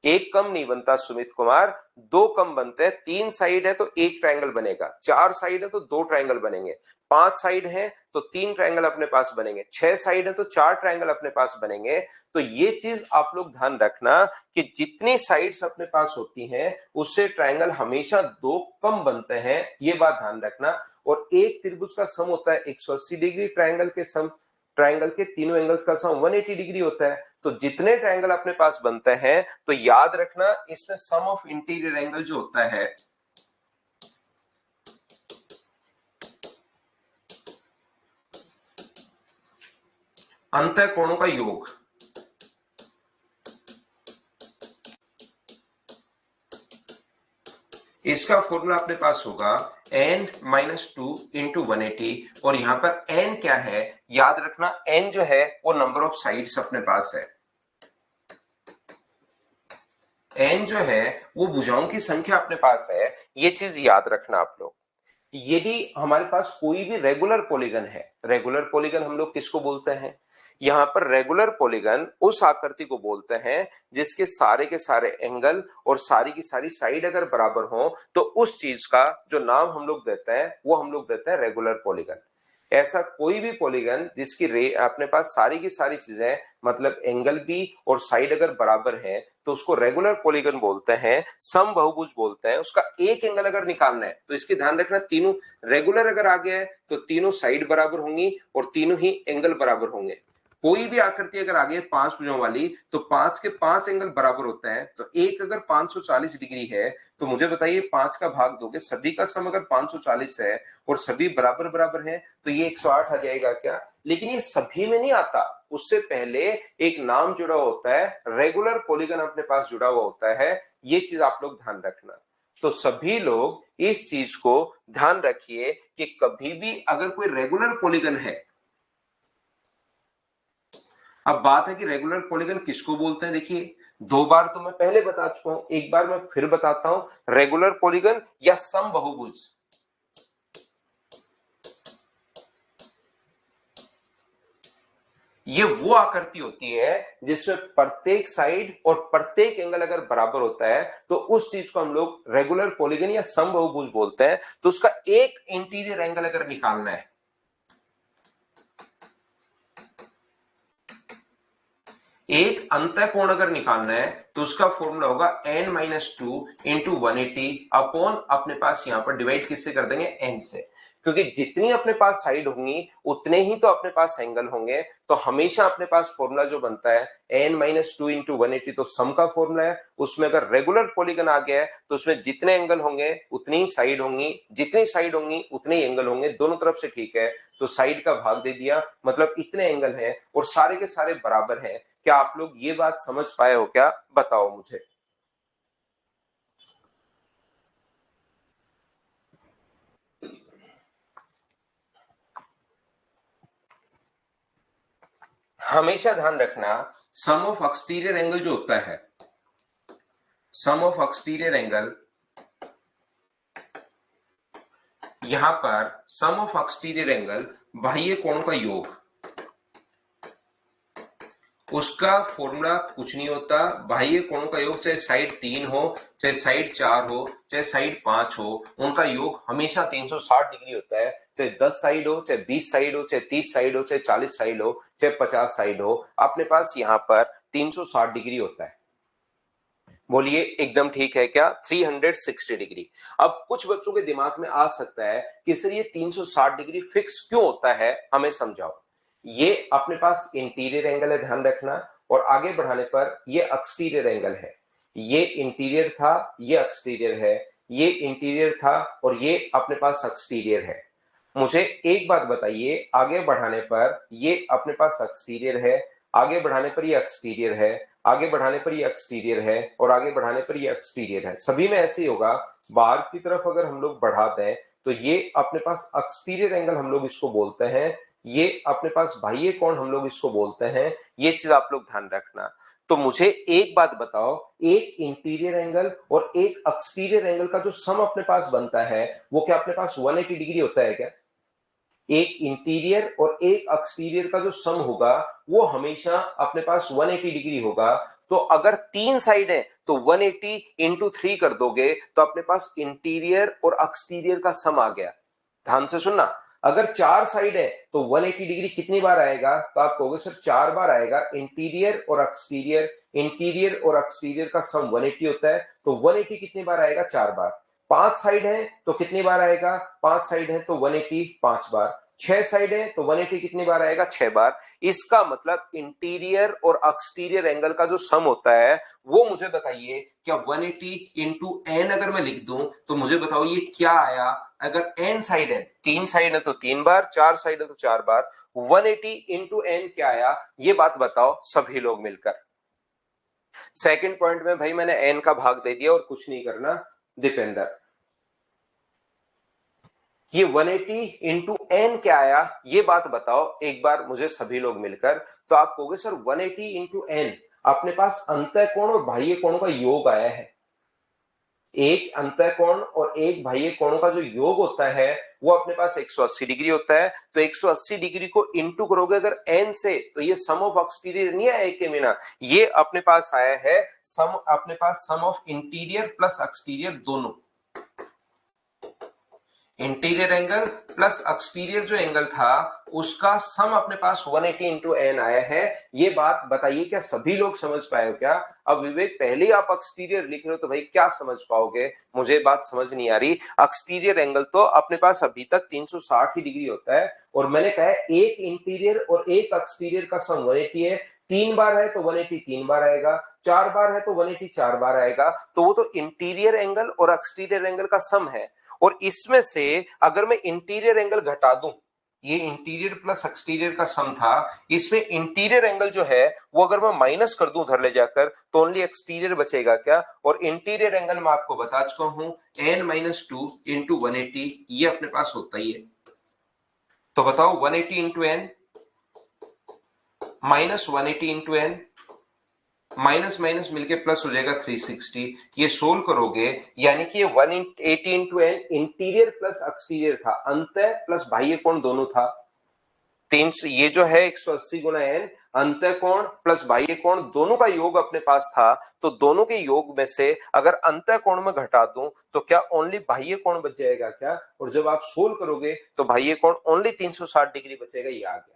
एक कम नहीं बनता सुमित कुमार, 2 कम बनते हैं। 3 साइड है तो एक ट्रायंगल बनेगा, 4 साइड है तो 2 ट्रायंगल बनेंगे, 5 साइड है तो 3 ट्रायंगल अपने पास बनेंगे, 6 साइड है तो 4 ट्रायंगल अपने पास बनेंगे। तो ये चीज आप लोग ध्यान रखना कि जितनी साइड्स अपने पास होती हैं उससे ट्रायंगल हमेशा 2 कम बनते हैं, ये बात ध्यान रखना। और एक त्रिभुज का सम होता है 180 डिग्री, ट्रायंगल के सम, ट्रायंगल के तीनों एंगल्स का सम 180 डिग्री होता है। तो जितने ट्रायंगल अपने पास बनते हैं तो याद रखना इसमें सम ऑफ इंटीरियर एंगल जो होता है अंतः कोणों का योग, इसका फॉर्मूला अपने पास होगा n माइनस टू इंटू 180। और यहां पर n क्या है याद रखना, n जो है वो नंबर ऑफ साइड्स अपने पास है, n जो है वो भुजाओं की संख्या अपने पास है, ये चीज याद रखना आप लोग। यदि हमारे पास कोई भी रेगुलर पॉलीगन है, रेगुलर पॉलीगन हम लोग किसको बोलते हैं, यहां पर रेगुलर पॉलीगन उस आकृति को बोलते हैं जिसके सारे के सारे एंगल और सारी की सारी साइड अगर बराबर हो तो उस चीज का जो नाम हम लोग देते हैं वो हम लोग देते हैं रेगुलर पॉलीगन। ऐसा कोई भी पॉलीगन जिसकी अपने पास सारी की सारी चीजें मतलब एंगल भी और साइड अगर बराबर है तो उसको रेगुलर पॉलीगन बोलते हैं, सम बहुभुज बोलते हैं। उसका एक एंगल अगर निकालना है तो इसकी ध्यान रखना, तीनों रेगुलर अगर आ गया है तो तीनों साइड बराबर होंगी और तीनों ही एंगल बराबर होंगे। कोई भी आकृति अगर आ गई 5 भुजाओं वाली तो 5 के 5 एंगल बराबर होते हैं। तो एक अगर 540 डिग्री है तो मुझे बताइए 5 का भाग दोगे, सभी का सम अगर 540 है और सभी बराबर बराबर है तो ये 108 आ जाएगा क्या। लेकिन ये सभी में नहीं आता, उससे पहले एक नाम जुड़ा होता है, रेगुलर पॉलीगन अपने पास जुड़ा हुआ होता है, ये चीज आप लोग ध्यान रखना। तो सभी लोग इस चीज को ध्यान रखिए कि कभी भी अगर कोई रेगुलर पॉलीगन है, अब बात है कि रेगुलर पॉलीगन किसको बोलते हैं। देखिए 2 बार तो मैं पहले बता चुका हूं, एक बार मैं फिर बताता हूं, रेगुलर पॉलीगन या सम बहुभुज, ये वो आकृति होती है जिसमें प्रत्येक साइड और प्रत्येक एंगल अगर बराबर होता है तो उस चीज को हम लोग रेगुलर पॉलीगन या समबाहुभुज बोलते हैं। तो उसका एक इंटीरियर एंगल अगर निकालना है, एक अंतःकोण अगर निकालना है तो उसका फॉर्मूला होगा n minus two into 180 upon अपने पास यहां पर डिवाइड किससे कर देंगे n से, क्योंकि जितनी अपने पास साइड होंगी उतने ही तो अपने पास एंगल होंगे। तो हमेशा अपने पास फॉर्मूला जो बनता है n माइनस टू इंटू 180 तो सम का फॉर्मूला है, उसमें अगर रेगुलर पॉलीगन आ गया है तो उसमें जितने एंगल होंगे उतनी ही साइड होंगी, जितनी साइड होंगी उतने ही एंगल होंगे, दोनों तरफ से ठीक है। तो साइड का भाग दे दिया, मतलब इतने एंगल हैं और सारे के सारे बराबर हैं। क्या आप लोग ये बात समझ पाए हो क्या, बताओ मुझे। हमेशा ध्यान रखना सम ऑफ एक्सटीरियर एंगल जो होता है, सम ऑफ एक्सटीरियर एंगल, यहां पर सम ऑफ एक्सटीरियर एंगल बाह्य कोणों का योग, उसका फॉर्मूला कुछ नहीं होता, बाह्य कोणों का योग चाहे साइड 3 हो, चाहे साइड 4 हो, चाहे साइड 5 हो, उनका योग हमेशा 360 डिग्री होता है। चाहे 10 साइड हो, चाहे 20 साइड हो, चाहे 30 साइड हो, चाहे 40 साइड हो, चाहे 50 साइड हो, अपने पास यहाँ पर 360 डिग्री होता है। बोलिए एकदम ठीक है क्या, 360 डिग्री। अब कुछ बच्चों के दिमाग में आ सकता है कि सर ये 360 डिग्री फिक्स क्यों होता है, हमें समझाओ। ये अपने पास इंटीरियर एंगल है, ध्यान रखना, और आगे बढ़ाने पर ये एक्सटीरियर एंगल है। ये इंटीरियर था, ये एक्सटीरियर है, ये इंटीरियर था और ये अपने पास एक्सटीरियर है। मुझे एक बात बताइए, आगे बढ़ाने पर ये अपने पास एक्सटीरियर है, आगे बढ़ाने पर ये एक्सटीरियर है, आगे बढ़ाने पर ये एक्सटीरियर है और आगे बढ़ाने पर ये एक्सटीरियर है, सभी में ऐसे ही होगा। बाहर की तरफ अगर हम लोग बढ़ा दें तो ये अपने पास एक्सटीरियर एंगल हम लोग इसको बोलते हैं, ये अपने पास बाह्य कोण हम लोग इसको बोलते हैं, ये चीज आप लोग ध्यान रखना। तो मुझे एक बात बताओ, एक इंटीरियर एंगल और एक एक्सटीरियर एंगल का जो सम अपने पास बनता है वो क्या अपने पास 180 डिग्री होता है क्या? एक इंटीरियर और एक एक्सटीरियर का जो सम होगा वो हमेशा अपने पास 180 डिग्री होगा। तो अगर तीन साइड है तो 180 इंटू 3 कर दोगे तो अपने पास इंटीरियर और एक्सटीरियर का सम आ गया। ध्यान से सुनना, अगर चार साइड है तो 180 डिग्री कितनी बार आएगा? तो आप कहोगे सर 4 बार आएगा। इंटीरियर और एक्सटीरियर, इंटीरियर और एक्सटीरियर का सम 180 होता है, तो 180 कितनी बार आएगा? 4 बार। पांच साइड है तो कितनी बार आएगा? पांच साइड है तो 180 पांच बार। छह साइड है तो 180 कितनी बार आएगा? 6 बार। इसका मतलब इंटीरियर और एक्सटीरियर एंगल का जो सम होता है वो मुझे बताइए, क्या 180 इंटू एन अगर मैं लिख दूं तो मुझे बताओ ये क्या आया? अगर एन साइड है, तीन साइड है तो 3 बार, चार साइड है तो 4 बार, 180 इंटू एन क्या आया? ये बात बताओ सभी लोग मिलकर। सेकंड पॉइंट में भाई मैंने एन का भाग दे दिया और कुछ नहीं करना। दीपेंद्र, ये 180 इंटू एन क्या आया? ये बात बताओ एक बार मुझे सभी लोग मिलकर। तो आप कहोगे सर 180 इंटू एन अपने पास अंतः कोण और बाह्य कोण का योग आया है। एक अंतः कोण और एक बाह्य कोण का जो योग होता है वो अपने पास 180 डिग्री होता है। तो 180 डिग्री को इंटू करोगे अगर एन से तो ये सम ऑफ एक्सटीरियर नहीं आया एक के बिना, ये अपने पास आया है सम, अपने पास सम ऑफ इंटीरियर प्लस एक्सटीरियर दोनों। इंटीरियर एंगल प्लस एक्सटीरियर जो एंगल था उसका सम अपने पास 180 इंटू एन आया है। ये बात बताइए क्या सभी लोग समझ पाए हो क्या? अब विवेक पहले ही आप एक्सटीरियर लिख रहे हो तो भाई क्या समझ पाओगे? मुझे बात समझ नहीं आ रही। एक्सटीरियर एंगल तो अपने पास अभी तक 360 ही डिग्री होता है और मैंने कहा है एक इंटीरियर और एक एक्सटीरियर का सम 180 है। तीन बार है तो 180 तीन बार आएगा, चार बार है तो 180 चार बार आएगा। तो वो तो इंटीरियर एंगल और एक्सटीरियर एंगल का सम है। और इसमें से अगर मैं इंटीरियर एंगल घटा दूं, ये इंटीरियर प्लस एक्सटीरियर का सम था, इसमें इंटीरियर एंगल जो है वो अगर मैं माइनस कर दूं उधर ले जाकर तो ओनली एक्सटीरियर बचेगा क्या? और इंटीरियर एंगल मैं आपको बता चुका हूं एन माइनस टू इंटू 180, ये अपने पास होता ही है। तो बताओ 180 into n minus 180 into n, minus minus मिलके प्लस हो जाएगा 360। ये सोल्व करोगे यानी कि 180 into n interior plus exterior था, अंतः प्लस बाह्य कोण दोनों था। तीन, ये जो है 180 गुना एन अंतः कोण प्लस बाह्य कोण दोनों का योग अपने पास था। तो दोनों के योग में से अगर अंतः कोण में घटा दूं तो क्या ओनली बाह्य कोण बच जाएगा क्या? और जब आप सोल्व करोगे तो बाह्य कोण ओनली 360 डिग्री बचेगा। ये आ गया।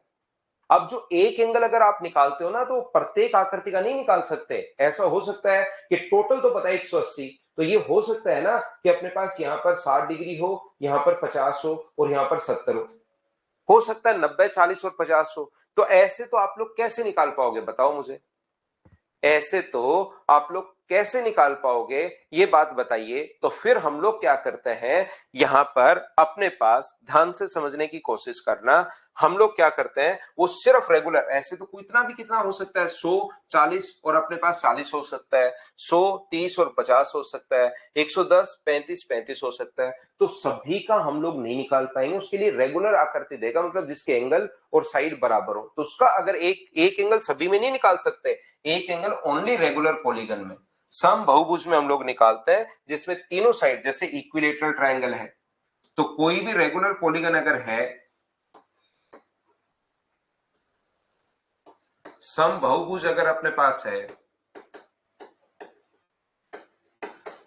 अब जो एक एंगल अगर आप निकालते हो ना तो प्रत्येक आकृति का नहीं निकाल सकते। ऐसा हो सकता है कि टोटल तो पता है 180, तो ये हो सकता है ना कि अपने पास यहां पर 60 डिग्री हो, यहां पर 50 हो और यहां पर 70 हो सकता है 90 40 और 50 हो। तो ऐसे तो आप लोग कैसे निकाल पाओगे बताओ मुझे? ऐसे तो आप लोग कैसे निकाल पाओगे ये बात बताइए। तो फिर हम लोग क्या करते हैं, यहां पर अपने पास ध्यान से समझने की कोशिश करना। हम लोग क्या करते हैं वो सिर्फ रेगुलर, ऐसे तो कितना भी कितना हो सकता है, 100 40 और अपने पास 40 हो सकता है, 100 30 और 50 हो सकता है, 110 35 35 हो सकता है। तो सभी का हम लोग नहीं निकाल पाएंगे, उसके लिए रेगुलर आकृति देगा, मतलब जिसके एंगल और साइड बराबर हो। तो उसका अगर एक एंगल सभी में नहीं निकाल सकते, एक एंगल ओनली रेगुलर पॉलीगन में, सम बहुभुज में हम लोग निकालते हैं जिसमें तीनों साइड, जैसे इक्विलेटरल ट्रायंगल है तो कोई भी रेगुलर पॉलीगन अगर है, सम बहुभुज अगर अपने पास है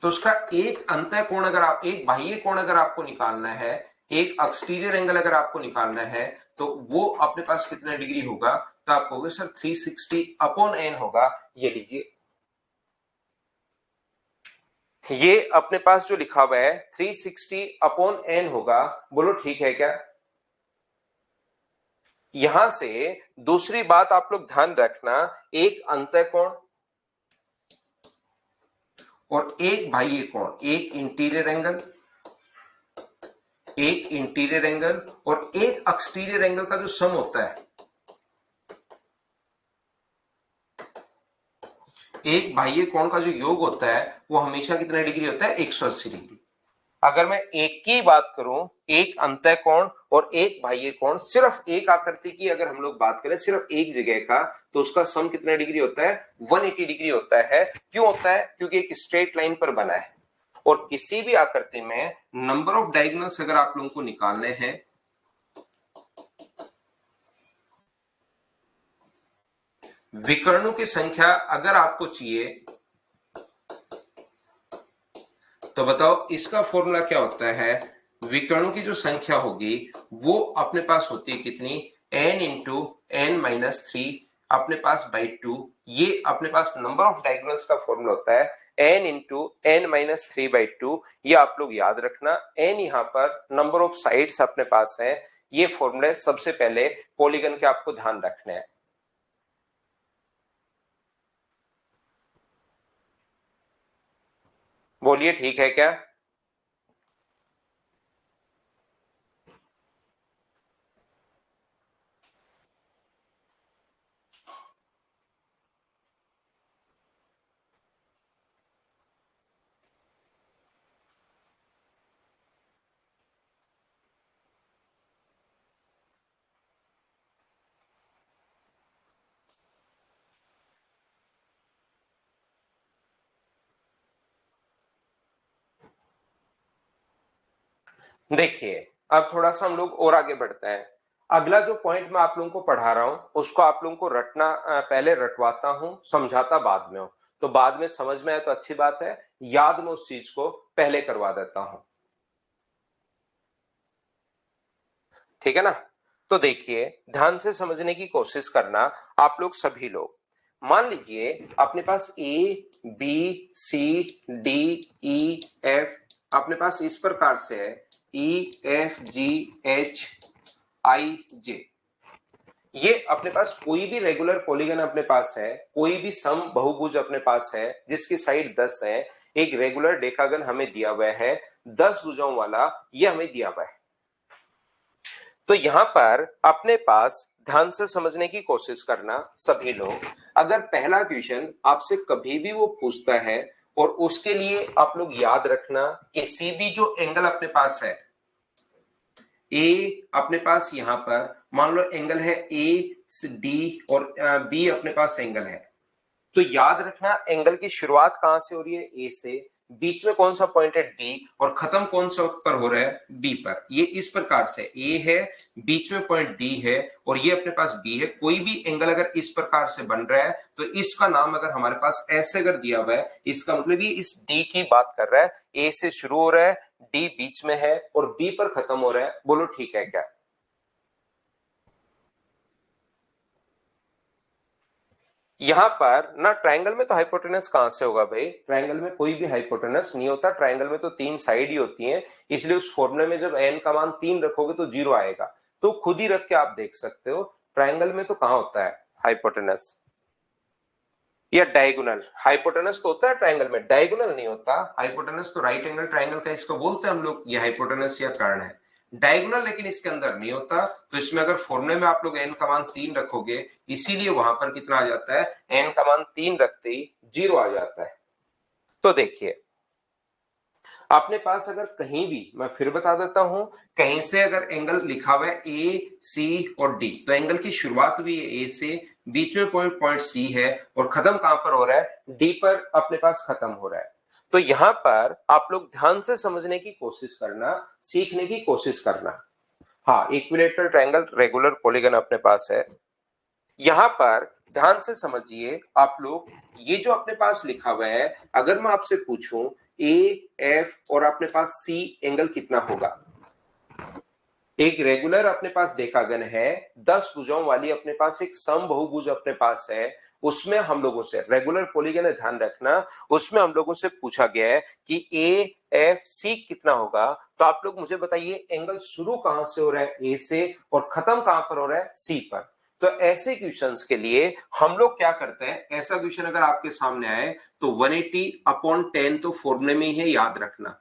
तो उसका एक अंतः कोण अगर आप, एक बाह्य कोण अगर आपको निकालना है, एक एक्सटीरियर एंगल अगर आपको निकालना है तो वो अपने पास कितना डिग्री होगा? तो आप कहोगे सर 360 अपॉन एन होगा। ये लीजिए, ये अपने पास जो लिखा हुआ है 360 अपॉन एन होगा। बोलो ठीक है क्या? यहां से दूसरी बात आप लोग ध्यान रखना, एक अंतः कोण और एक बाह्य कोण, एक इंटीरियर एंगल, एक इंटीरियर एंगल और एक एक्सटीरियर एंगल का जो सम होता है, एक बाह्य कोण का जो योग होता है वो हमेशा कितना डिग्री होता है? 180 डिग्री। अगर मैं एक की बात करूं, एक अंतः कोण और एक बाह्य कोण, सिर्फ एक आकृति की अगर हम लोग बात करें सिर्फ एक जगह का, तो उसका सम कितना डिग्री होता है? 180 डिग्री होता है। क्यों होता है? क्योंकि एक स्ट्रेट लाइन पर बना है। और किसी भी आकृति में नंबर ऑफ डायगोनल्स अगर आप लोगों को निकालने हैं, विकर्णों की संख्या अगर आपको चाहिए, तो बताओ इसका फॉर्मूला क्या होता है? विकर्णों की जो संख्या होगी वो अपने पास होती है कितनी? n into n minus three अपने पास बाई टू। ये अपने पास नंबर ऑफ डायगोनल्स का फॉर्मूला होता है n into n minus three by two. ये आप लोग याद रखना। n यहाँ पर नंबर ऑफ साइड्स अपने पास है। ये फॉर्मूले सबसे पहले पॉलीगन के आपको ध्यान रखने हैं। बोलिए ठीक है क्या? देखिए, अब थोड़ा सा हम लोग और आगे बढ़ते हैं। अगला जो पॉइंट मैं आप लोगों को पढ़ा रहा हूं उसको आप लोगों को रटना, पहले रटवाता हूं, समझाता बाद में हूं। तो बाद में समझ में आए तो अच्छी बात है, याद में उस चीज को पहले करवा देता हूं। ठीक है ना? तो देखिए, ध्यान से समझने की कोशिश करना आप लोग सभी लोग। मान लीजिए अपने पास A B C D E F अपने पास इस प्रकार से है, E F G H I जे। ये अपने पास कोई भी रेगुलर पॉलीगन अपने पास है, कोई भी सम बहुभुज अपने पास है जिसकी साइड 10 है, एक रेगुलर डेकागन हमें दिया हुआ है 10 भुजाओं वाला, ये हमें दिया हुआ है। तो यहां पर अपने पास ध्यान से समझने की कोशिश करना सभी लोग। अगर पहला क्वेश्चन आपसे कभी भी वो पूछता है, और उसके लिए आप लोग याद रखना, किसी भी जो एंगल अपने पास है, ए अपने पास यहां पर मान लो एंगल है ए डी और बी अपने पास एंगल है, तो याद रखना एंगल की शुरुआत कहां से हो रही है? ए से। बीच में कौन सा पॉइंट है? डी। और खत्म कौन सा पर हो रहा है? बी पर। ये इस प्रकार से ए है, बीच में पॉइंट डी है और ये अपने पास बी है। कोई भी एंगल अगर इस प्रकार से बन रहा है तो इसका नाम अगर हमारे पास ऐसे अगर दिया हुआ है, इसका मतलब ये इस डी की बात कर रहा है। ए से शुरू हो रहा है, डी बीच में है और बी पर खत्म हो रहा है। बोलो ठीक है क्या? यहां पर ना ट्रायंगल में तो हाइपोटेनस कहां से होगा भाई? ट्रायंगल में कोई भी हाइपोटेनस नहीं होता। ट्रायंगल में तो तीन साइड ही होती हैं, इसलिए उस फॉर्मूले में जब एन का मान 3 रखोगे तो 0 आएगा। तो खुद ही रख के आप देख सकते हो ट्रायंगल में तो कहां होता है हाइपोटेनस या डायगोनल। हाइपोटेनस तो होता है ट्रायंगल में, डायगोनल नहीं होता। हाइपोटेनस तो राइट एंगल ट्रायंगल का इसको बोलते हैं हम लोग, ये हाइपोटेनस या कर्ण है। डायगोनल लेकिन इसके अंदर नहीं होता। तो इसमें अगर फॉर्मूले में आप लोग एन का मान 3 रखोगे, इसीलिए वहां पर कितना आ जाता है? एन का मान 3 रखते ही 0 आ जाता है। तो देखिए, अपने पास अगर कहीं भी, मैं फिर बता देता हूं, कहीं से अगर एंगल लिखा हुआ है ए सी और डी, तो एंगल की शुरुआत भी है ए से, बीच में पॉइंट पॉइंट सी है और खत्म कहां पर हो रहा है? डी पर अपने पास खत्म हो रहा है। तो यहां पर आप लोग ध्यान से समझने की कोशिश करना, सीखने की कोशिश करना। हाँ, इक्विलेटरल ट्रायंगल रेगुलर पॉलीगन अपने पास है। यहां पर ध्यान से समझिए आप लोग, ये जो अपने पास लिखा हुआ है, अगर मैं आपसे पूछूं ए एफ और अपने पास सी एंगल कितना होगा? एक रेगुलर अपने पास डेकागन है, 10 भुजाओं वाली अपने पास एक सम बहुभुज अपने पास है। उसमें हम लोगों से रेगुलर पॉलीगन है, ध्यान रखना, उसमें हम लोगों से पूछा गया है कि ए एफ सी कितना होगा। तो आप लोग मुझे बताइए एंगल शुरू कहां से हो रहा है? ए से, और खत्म कहां पर हो रहा है? सी पर। तो ऐसे क्वेश्चंस के लिए हम लोग क्या करते हैं, ऐसा क्वेश्चन अगर आपके सामने आए तो 180 अपॉन 10 तो फॉर्मूले में ही है, याद रखना।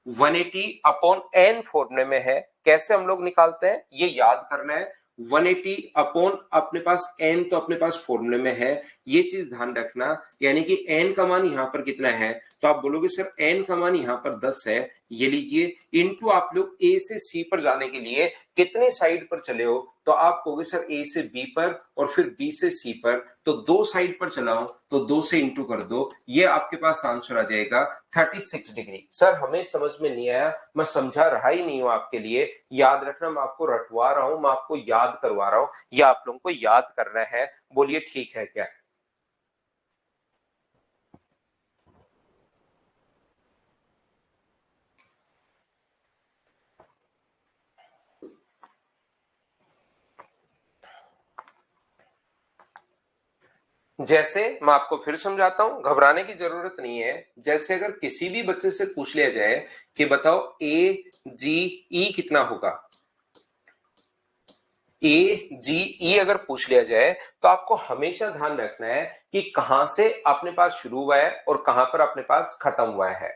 180 अपॉन एन फॉर्मूले में है। कैसे हम लोग निकालते हैं ये याद करना है। 180 अपॉन अपने पास n तो अपने पास फॉर्मूले में है, ये चीज ध्यान रखना। यानी कि n का मान यहाँ पर कितना है, तो आप बोलोगे सर n का मान यहाँ पर 10 है, ये लीजिए, इनटू आप लोग a से c पर जाने के लिए कितने साइड पर चले हो, तो आप कहोगे सर a से b पर और फिर b से c पर, तो दो साइड पर चलाओ तो 2 से इंटू कर दो, ये आपके पास आंसर आ जाएगा 36 डिग्री। सर हमें समझ में नहीं आया, मैं समझा रहा ही नहीं हूं आपके लिए, याद रखना मैं आपको रटवा रहा हूं, मैं आपको याद करवा रहा हूं, ये आप लोगों को याद करना है, बोलिए ठीक है क्या? जैसे मैं आपको फिर समझाता हूं, घबराने की जरूरत नहीं है। जैसे अगर किसी भी बच्चे से पूछ लिया जाए कि बताओ ए जी ई कितना होगा, ए जी ई अगर पूछ लिया जाए तो आपको हमेशा ध्यान रखना है कि कहां से अपने पास शुरू हुआ है और कहां पर अपने पास खत्म हुआ है।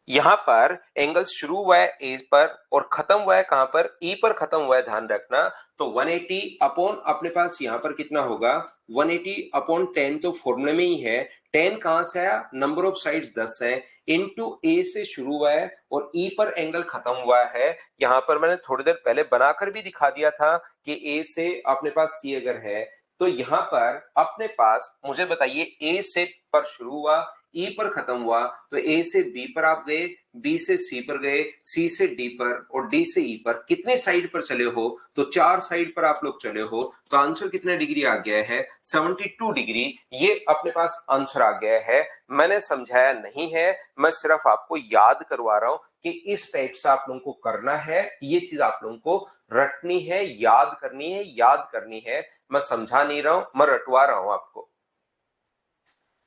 यहां पर एंगल शुरू हुआ है ए पर और खत्म हुआ है कहां पर, ई पर खत्म हुआ है, ध्यान रखना। तो 180 अपॉन अपने पास यहां पर कितना होगा, 180 अपॉन 10 तो फॉर्मूले में ही है, 10 कहां से आया, नंबर ऑफ साइड्स 10 है, इनटू ए से शुरू हुआ है और ई पर एंगल खत्म हुआ है। यहां पर मैंने थोड़ी देर पहले बनाकर भी दिखा दिया था कि ए से अपने पास सी अगर है तो यहां पर अपने पास, मुझे बताइए, ए से पर शुरू हुआ, ई पर खत्म हुआ, तो ए से बी पर आप गए, बी से सी पर गए, सी से डी पर और डी से ई पर, कितने साइड पर चले हो, तो 4 साइड पर आप लोग चले हो, तो आंसर कितने डिग्री आ गया है, 72 डिग्री, ये अपने पास आंसर आ गया है। मैंने समझाया नहीं है, मैं सिर्फ आपको याद करवा रहा हूं कि इस टाइप से आप लोगों को करना है, ये चीज आप लोगों को रटनी है, याद करनी है, याद करनी है। मैं समझा नहीं रहा हूं, मैं रटवा रहा हूं आपको।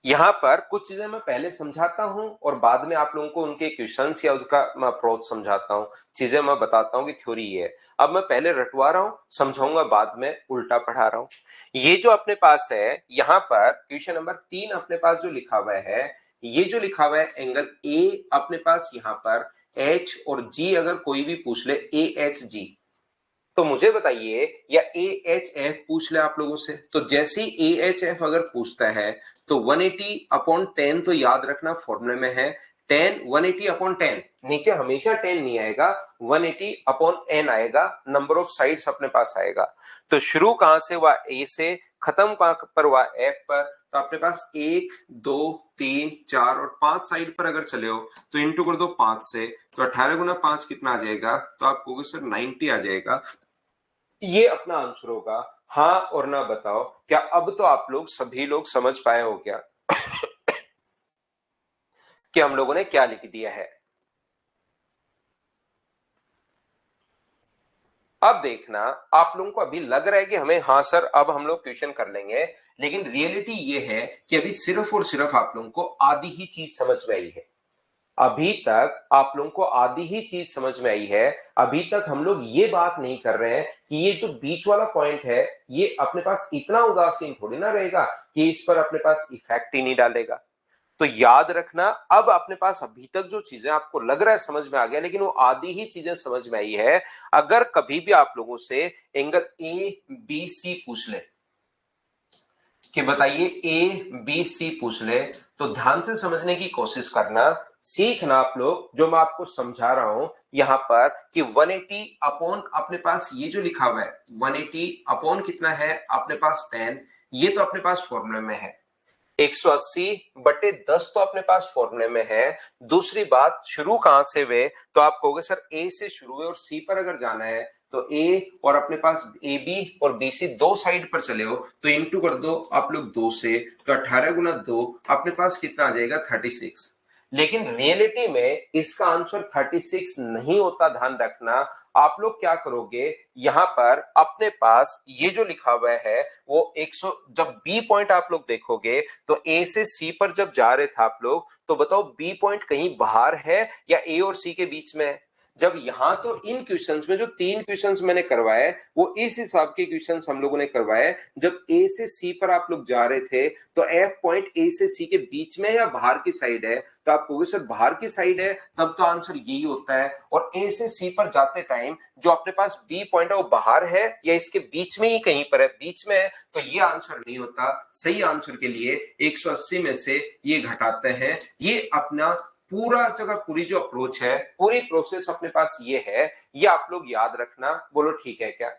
यहां पर कुछ चीजें मैं पहले समझाता हूं और बाद में आप लोगों को उनके क्वेश्चंस या उनका मैं अप्रोच समझाता हूं, चीजें मैं बताता हूं कि थ्योरी ये है। अब मैं पहले रटवा रहा हूं, समझाऊंगा बाद में, उल्टा पढ़ा रहा हूं। ये जो अपने पास है, यहां पर क्वेश्चन नंबर 3 अपने पास जो लिखा हुआ है, ये जो लिखा हुआ है एंगल ए अपने पास यहां पर एच और जी अगर कोई भी पूछ ले, ए एच जी, तो मुझे बताइए, या ए एच एफ पूछ ले आप लोगों से, तो जैसे ही ए एच एफ अगर पूछता है तो 180 अपॉन 10 तो याद रखना फॉर्मूले में है 10, 180 अपॉन 10, नीचे हमेशा 10 नहीं आएगा, 180 अपॉन एन आएगा, नंबर ऑफ साइड्स अपने पास आएगा। तो शुरू कहां से हुआ, ए से, खत्म कहां पर हुआ, एफ पर, तो अपने पास 1 2 3 4 और 5 साइड पर अगर चले हो तो इंटू कर दो 5 से, तो 18 गुना 5 कितना आ जाएगा, तो आप कहोगे सर 90 आ जाएगा, ये अपना आंसर होगा। हाँ और ना बताओ, क्या अब तो आप लोग सभी लोग समझ पाए हो क्या कि हम लोगों ने क्या लिख दिया है? अब देखना, आप लोगों को अभी लग रहा है कि हमें, हाँ सर अब हम लोग क्वेश्चन कर लेंगे, लेकिन रियलिटी ये है कि अभी सिर्फ और सिर्फ आप लोगों को आधी ही चीज समझ में आई है। अभी तक आप लोगों को आधी ही चीज समझ में आई है। अभी तक हम लोग ये बात नहीं कर रहे हैं कि ये जो बीच वाला पॉइंट है, ये अपने पास इतना उदासीन थोड़ी ना रहेगा कि इस पर अपने पास इफेक्ट ही नहीं डालेगा। तो याद रखना, अब अपने पास अभी तक जो चीजें आपको लग रहा है समझ में आ गया, लेकिन वो आधी ही चीजें समझ में आई है। अगर कभी भी आप लोगों से एंगल ए बी सी पूछ ले कि बताइए ए बी सी पूछ ले, तो ध्यान से समझने की कोशिश करना, सीखना आप लोग, जो मैं आपको समझा रहा हूं यहां पर कि 180 अपॉन अपने पास ये जो लिखा हुआ है, 180 अपॉन कितना है अपने पास 10, ये तो अपने पास फॉर्मूले में है, 180 बटे 10 तो अपने पास फॉर्मूले में है। दूसरी बात, शुरू कहां से हुए, तो आप कहोगे सर ए से शुरू हुए और सी पर अगर जाना है तो ए और अपने पास ए बी और बी सी दो साइड पर चले हो तो इंटू कर दो आप लोग 2 से, तो 18 गुना 2 अपने पास कितना आ जाएगा, 36। लेकिन रियलिटी में इसका आंसर 36 नहीं होता, ध्यान रखना। आप लोग क्या करोगे, यहां पर अपने पास ये जो लिखा हुआ है वो 100, जब बी पॉइंट आप लोग देखोगे तो ए से सी पर जब जा रहे थे आप लोग, तो बताओ बी पॉइंट कहीं बाहर है या ए और सी के बीच में है? जब यहां तो इन क्वेश्चंस में जो 3 क्वेश्चंस मैंने करवाए वो इस हिसाब के क्वेश्चंस हम लोगों ने करवाए, जब ए से सी पर आप लोग जा रहे थे तो एफ पॉइंट ए से सी के बीच में या बाहर की साइड है, तो आप कहोगे सर बाहर की साइड है, तब तो आंसर यही होता है। और ए से सी पर जाते टाइम जो अपने पास बी पॉइंट है वो बाहर है या इसके बीच में ही कहीं पर है, बीच में है, तो ये आंसर नहीं होता। सही आंसर के लिए 180 में से ये घटाते हैं। ये अपना पूरा जगह पूरी जो अप्रोच है, पूरी प्रोसेस अपने पास ये है, ये आप लोग याद रखना। बोलो ठीक है क्या?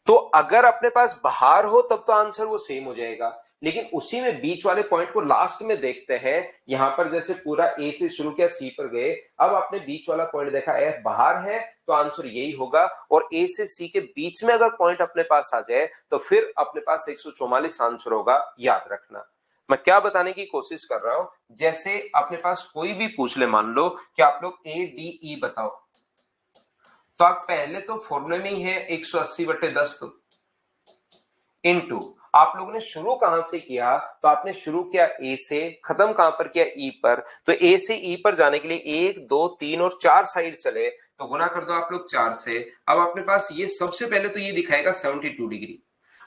तो अगर अपने पास बाहर हो तब तो आंसर वो सेम हो जाएगा, लेकिन उसी में बीच वाले पॉइंट को लास्ट में देखते हैं। यहां पर जैसे पूरा ए से शुरू किया, सी पर गए, अब आपने बीच वाला पॉइंट देखा एफ बाहर है, तो आंसर यही होगा। और ए से सी के बीच में अगर पॉइंट अपने पास आ जाए तो फिर अपने पास 144 आंसर होगा, याद रखना। मैं क्या बताने की कोशिश कर रहा हूं, जैसे अपने पास कोई भी पूछ ले, मान लो कि आप लोग ए डी ई बताओ, तो आप पहले तो फॉर्मूले में ही है 180/10 तो इनटू आप लोगों ने शुरू कहां से किया, तो आपने शुरू किया ए से, खत्म कहां पर किया ई पर, तो ए से ई पर जाने के लिए 1 2 3 और 4 साइड चले, तो गुना कर दो आप लोग 4 से। अब अपने पास ये सबसे पहले तो ये दिखाएगा 72 डिग्री।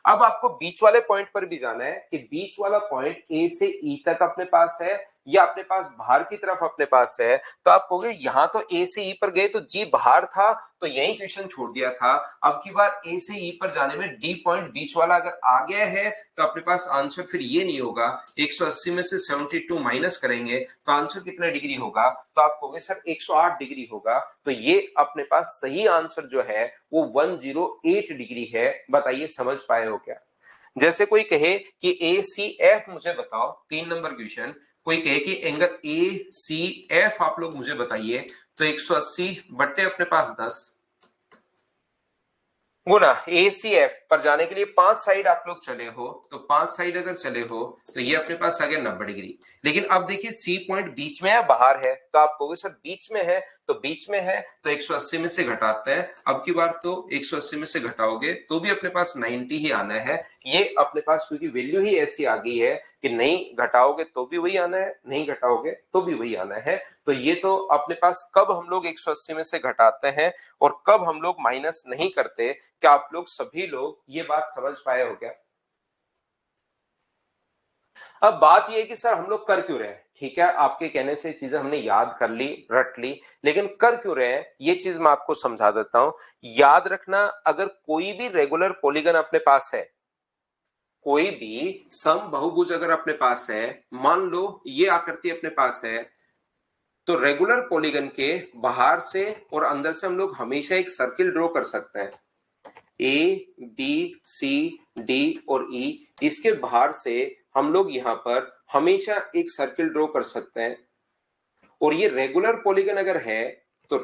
अब आपको बीच वाले पॉइंट पर भी जाना है कि बीच वाला पॉइंट ए से ई तक अपने पास है या अपने पास बाहर की तरफ अपने पास है, तो आप कहोगे यहां तो ए से ई पर गए तो जी बाहर था, तो यही क्वेश्चन छोड़ दिया था। अब की बार ए से ई पर जाने में डी पॉइंट बीच वाला अगर आ गया है तो अपने पास आंसर फिर ये नहीं होगा, 180 में से 72 माइनस करेंगे तो आंसर कितना डिग्री होगा, तो आप कहोगे सर 108 डिग्री होगा। तो ये अपने पास सही आंसर जो है वो 108 डिग्री है। बताइए समझ पाए हो क्या? जैसे कोई कहे कि ए सी एफ मुझे बताओ, 3 नंबर क्वेश्चन, कोई कहे कि एंगल ए सी एफ आप लोग मुझे बताइए, तो 180 बट्टे अपने पास 10 गुना ए सी एफ पर जाने के लिए 5 साइड आप लोग चले हो, तो 5 साइड अगर चले हो तो ये अपने पास आ गया 90 डिग्री। लेकिन अब देखिए सी पॉइंट बीच में है बाहर है, तो आप कहोगे सर बीच में है, तो बीच में है तो 180 में से घटाते हैं। अब की बार तो 180 में से घटाओगे तो भी अपने पास 90 ही आना है। ये अपने पास क्योंकि वैल्यू ही ऐसी आ गई है कि नहीं घटाओगे तो भी वही आना है, नहीं घटाओगे तो भी वही आना है। तो ये तो अपने पास कब हम लोग 180 में से घटाते हैं और कब हम लोग माइनस नहीं करते, क्या आप लोग सभी लोग ये बात समझ पाए हो क्या? अब बात ये है कि सर हम लोग कर क्यों रहे हैं, ठीक है आपके कहने से चीजें हमने याद कर ली, रट ली, लेकिन कर क्यों रहे हैं ये चीज मैं आपको समझा देता हूं। याद रखना, अगर कोई भी रेगुलर पॉलीगन अपने पास है, कोई भी सम बहुभुज अगर अपने पास है, मान लो ये आकृति अपने पास है, तो रेगुलर पॉलीगन के बाहर से और अंदर से हम लोग हमेशा एक सर्किल ड्रॉ कर सकते हैं। ए बी सी डी और ई, इसके बाहर से हम लोग यहां पर हमेशा एक सर्किल ड्रॉ कर सकते हैं। और ये रेगुलर पॉलीगन अगर है तो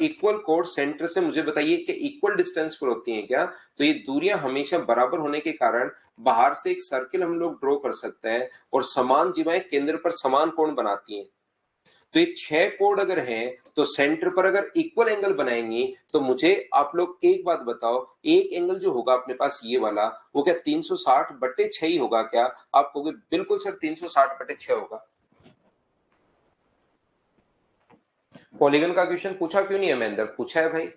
इक्वल कोड सेंटर से मुझे बताइए कि इक्वल डिस्टेंस पर होती हैं क्या, तो ये दूरियां हमेशा बराबर होने के कारण बाहर से एक सर्किल हम लोग ड्रॉ कर सकते हैं और समान जीवाएं केंद्र पर समान कोण बनाती हैं। तो ये 6 कोड अगर हैं तो सेंटर पर अगर इक्वल एंगल बनाएंगी, तो मुझे आप लोग एक बात बताओ, एक एंगल जो होगा अपने पास ये वाला, वो क्या 360/6 ही होगा क्या? आप कहोगे बिल्कुल सर 360/6 होगा। पॉलीगन का क्वेश्चन पूछा क्यों नहीं है महेंद्र? पूछा है भाई।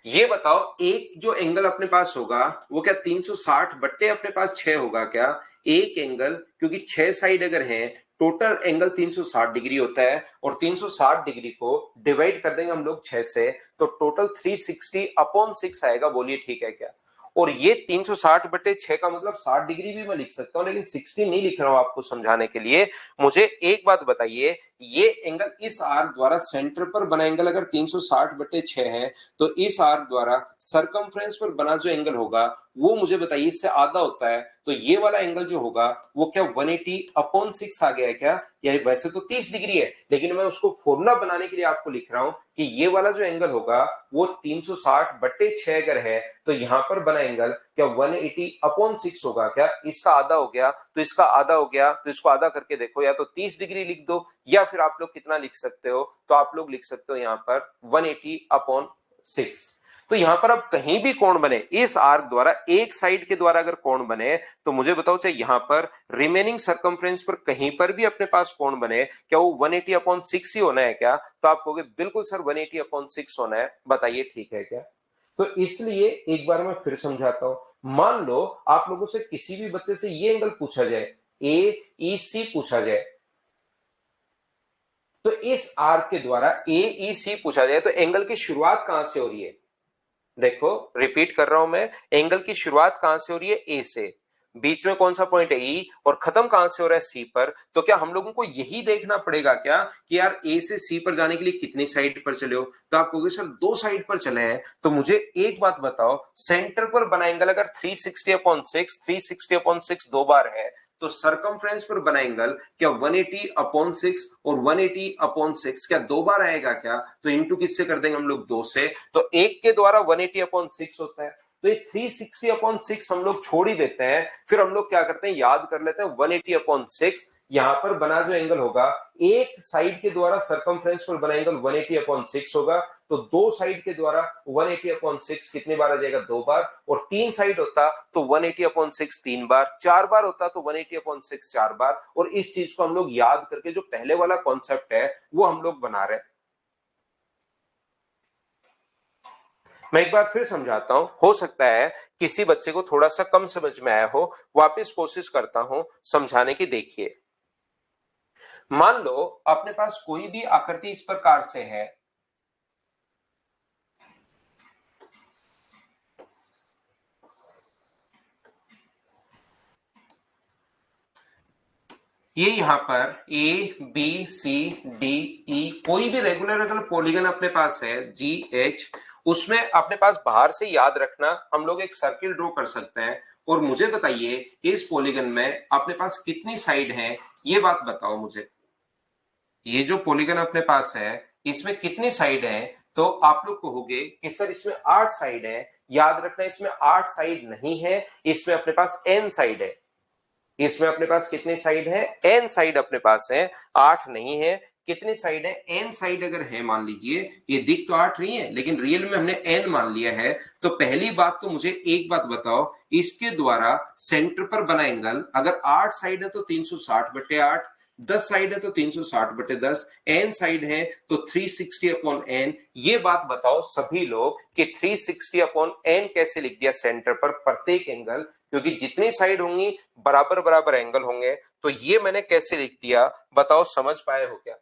ये बताओ एक जो एंगल अपने पास होगा वो क्या 360 बट्टे अपने पास 6 होगा क्या? एक एंगल, क्योंकि 6 साइड अगर हैं, टोटल एंगल 360 डिग्री होता है और 360 डिग्री को डिवाइड कर देंगे हम लोग 6 से, तो टोटल 360/6 आएगा। बोलिए ठीक है क्या? और ये 360/6 का मतलब 60 डिग्री भी मैं लिख सकता हूं, लेकिन 60 नहीं लिख रहा हूं आपको समझाने के लिए। मुझे एक बात बताइए, ये एंगल इस आर्क द्वारा सेंटर पर बना एंगल अगर 360/6 है, तो इस आर्क द्वारा सरकमफ्रेंस पर बना जो एंगल होगा वो मुझे बताइए इससे आधा होता है, तो ये वाला एंगल जो होगा वो क्या 180/6 आ गया है क्या? या वैसे तो 30 डिग्री है, लेकिन मैं उसको फॉर्मूला बनाने के लिए आपको लिख रहा हूं कि ये वाला जो एंगल होगा वो 360/6 अगर है, तो यहां पर बना एंगल क्या 180/6 होगा क्या? इसका आधा हो गया तो इसका आधा हो गया, तो इसको आधा करके देखो, या तो 30 डिग्री लिख दो, या फिर आप लोग कितना लिख सकते हो, तो आप लोग लिख सकते हो यहां पर 180/6। तो यहां पर अब कहीं भी कोण बने इस आर्क द्वारा, एक साइड के द्वारा अगर कोण बने तो मुझे बताओ, चाहे यहां पर रिमेनिंग सर्कमफ्रेंस पर कहीं पर भी अपने पास कोण बने, क्या वो 180/6 ही होना है क्या? तो आप कहोगे बिल्कुल सर 180/6 होना है। बताइए ठीक है क्या? तो इसलिए एक बार मैं फिर समझाता हूं। मान लो आप लोगों से किसी भी बच्चे से ये एंगल पूछा जाए, ए ई सी पूछा जाए, तो इस आर्क के द्वारा ए ई सी पूछा जाए तो एंगल की शुरुआत कहां से हो रही है? देखो रिपीट कर रहा हूं मैं, एंगल की शुरुआत कहां से हो रही है? ए से। बीच में कौन सा पॉइंट है? ई। और खत्म कहां से हो रहा है? सी पर। तो क्या हम लोगों को यही देखना पड़ेगा क्या कि यार ए से सी पर जाने के लिए कितनी साइड पर चले हो? तो आप कहोगे सर दो साइड पर चले हैं। तो मुझे एक बात बताओ, सेंटर पर बना एंगल अगर 360/6 दो बार है, तो सरकमफ्रेंस पर बना एंगल क्या 180/6 और 180/6 क्या दो बार आएगा क्या? तो इंटू किससे कर देंगे हम लोग? दो से। तो एक के द्वारा 180/6 होता है, तो ये 360/6 हम लोग छोड़ ही देते हैं। फिर हम लोग क्या करते हैं, याद कर लेते हैं 180/6। यहां पर बना जो एंगल होगा, एक साइड के द्वारा सरकमफ्रेंस पर बना एंगल 180/6 होगा, तो दो साइड के द्वारा 180/6 कितनी बार आ जाएगा? दो बार। और तीन साइड होता तो 180/6 तीन बार, चार बार होता तो 180/6 चार बार। और इस चीज को हम लोग याद करके जो पहले वाला कॉन्सेप्ट है वो हम लोग बना रहे हैं। मैं एक बार फिर समझाता हूं, हो सकता है किसी बच्चे को थोड़ा सा कम समझ में आया हो। वापस कोशिश करता हूं समझाने की। देखिए, मान लो अपने पास कोई भी आकृति इस प्रकार से है, ये यहां पर ए बी सी डी ई कोई भी रेगुलर अगर पॉलीगन अपने पास है जी एच, उसमें अपने पास बाहर से याद रखना हम लोग एक सर्किल ड्रॉ कर सकते हैं। और मुझे बताइए इस पॉलीगन में अपने पास कितनी साइड है, ये बात बताओ मुझे। ये जो पॉलीगन अपने पास है इसमें कितनी साइड है? तो आप लोग कहोगे कि सर इसमें 8 साइड है। याद रखना इसमें 8 साइड नहीं है, इसमें अपने पास n साइड है। इसमें अपने पास कितनी साइड है? n साइड अपने पास है, 8 नहीं है। कितनी साइड है? n साइड अगर है, मान लीजिए ये दिख तो 8 रही है लेकिन रियल में हमने n मान लिया है। तो पहली बात तो मुझे एक बात बताओ, इसके द्वारा सेंटर पर बना एंगल अगर 8 साइड है तो 360/8, 10 साइड है तो 360/10, n साइड है तो 360/n। ये बात बताओ सभी लोग कि 360/n कैसे लिख दिया सेंटर पर प्रत्येक एंगल? क्योंकि जितनी साइड होंगी बराबर बराबर एंगल होंगे। तो ये मैंने कैसे लिख दिया? बताओ समझ पाए हो क्या?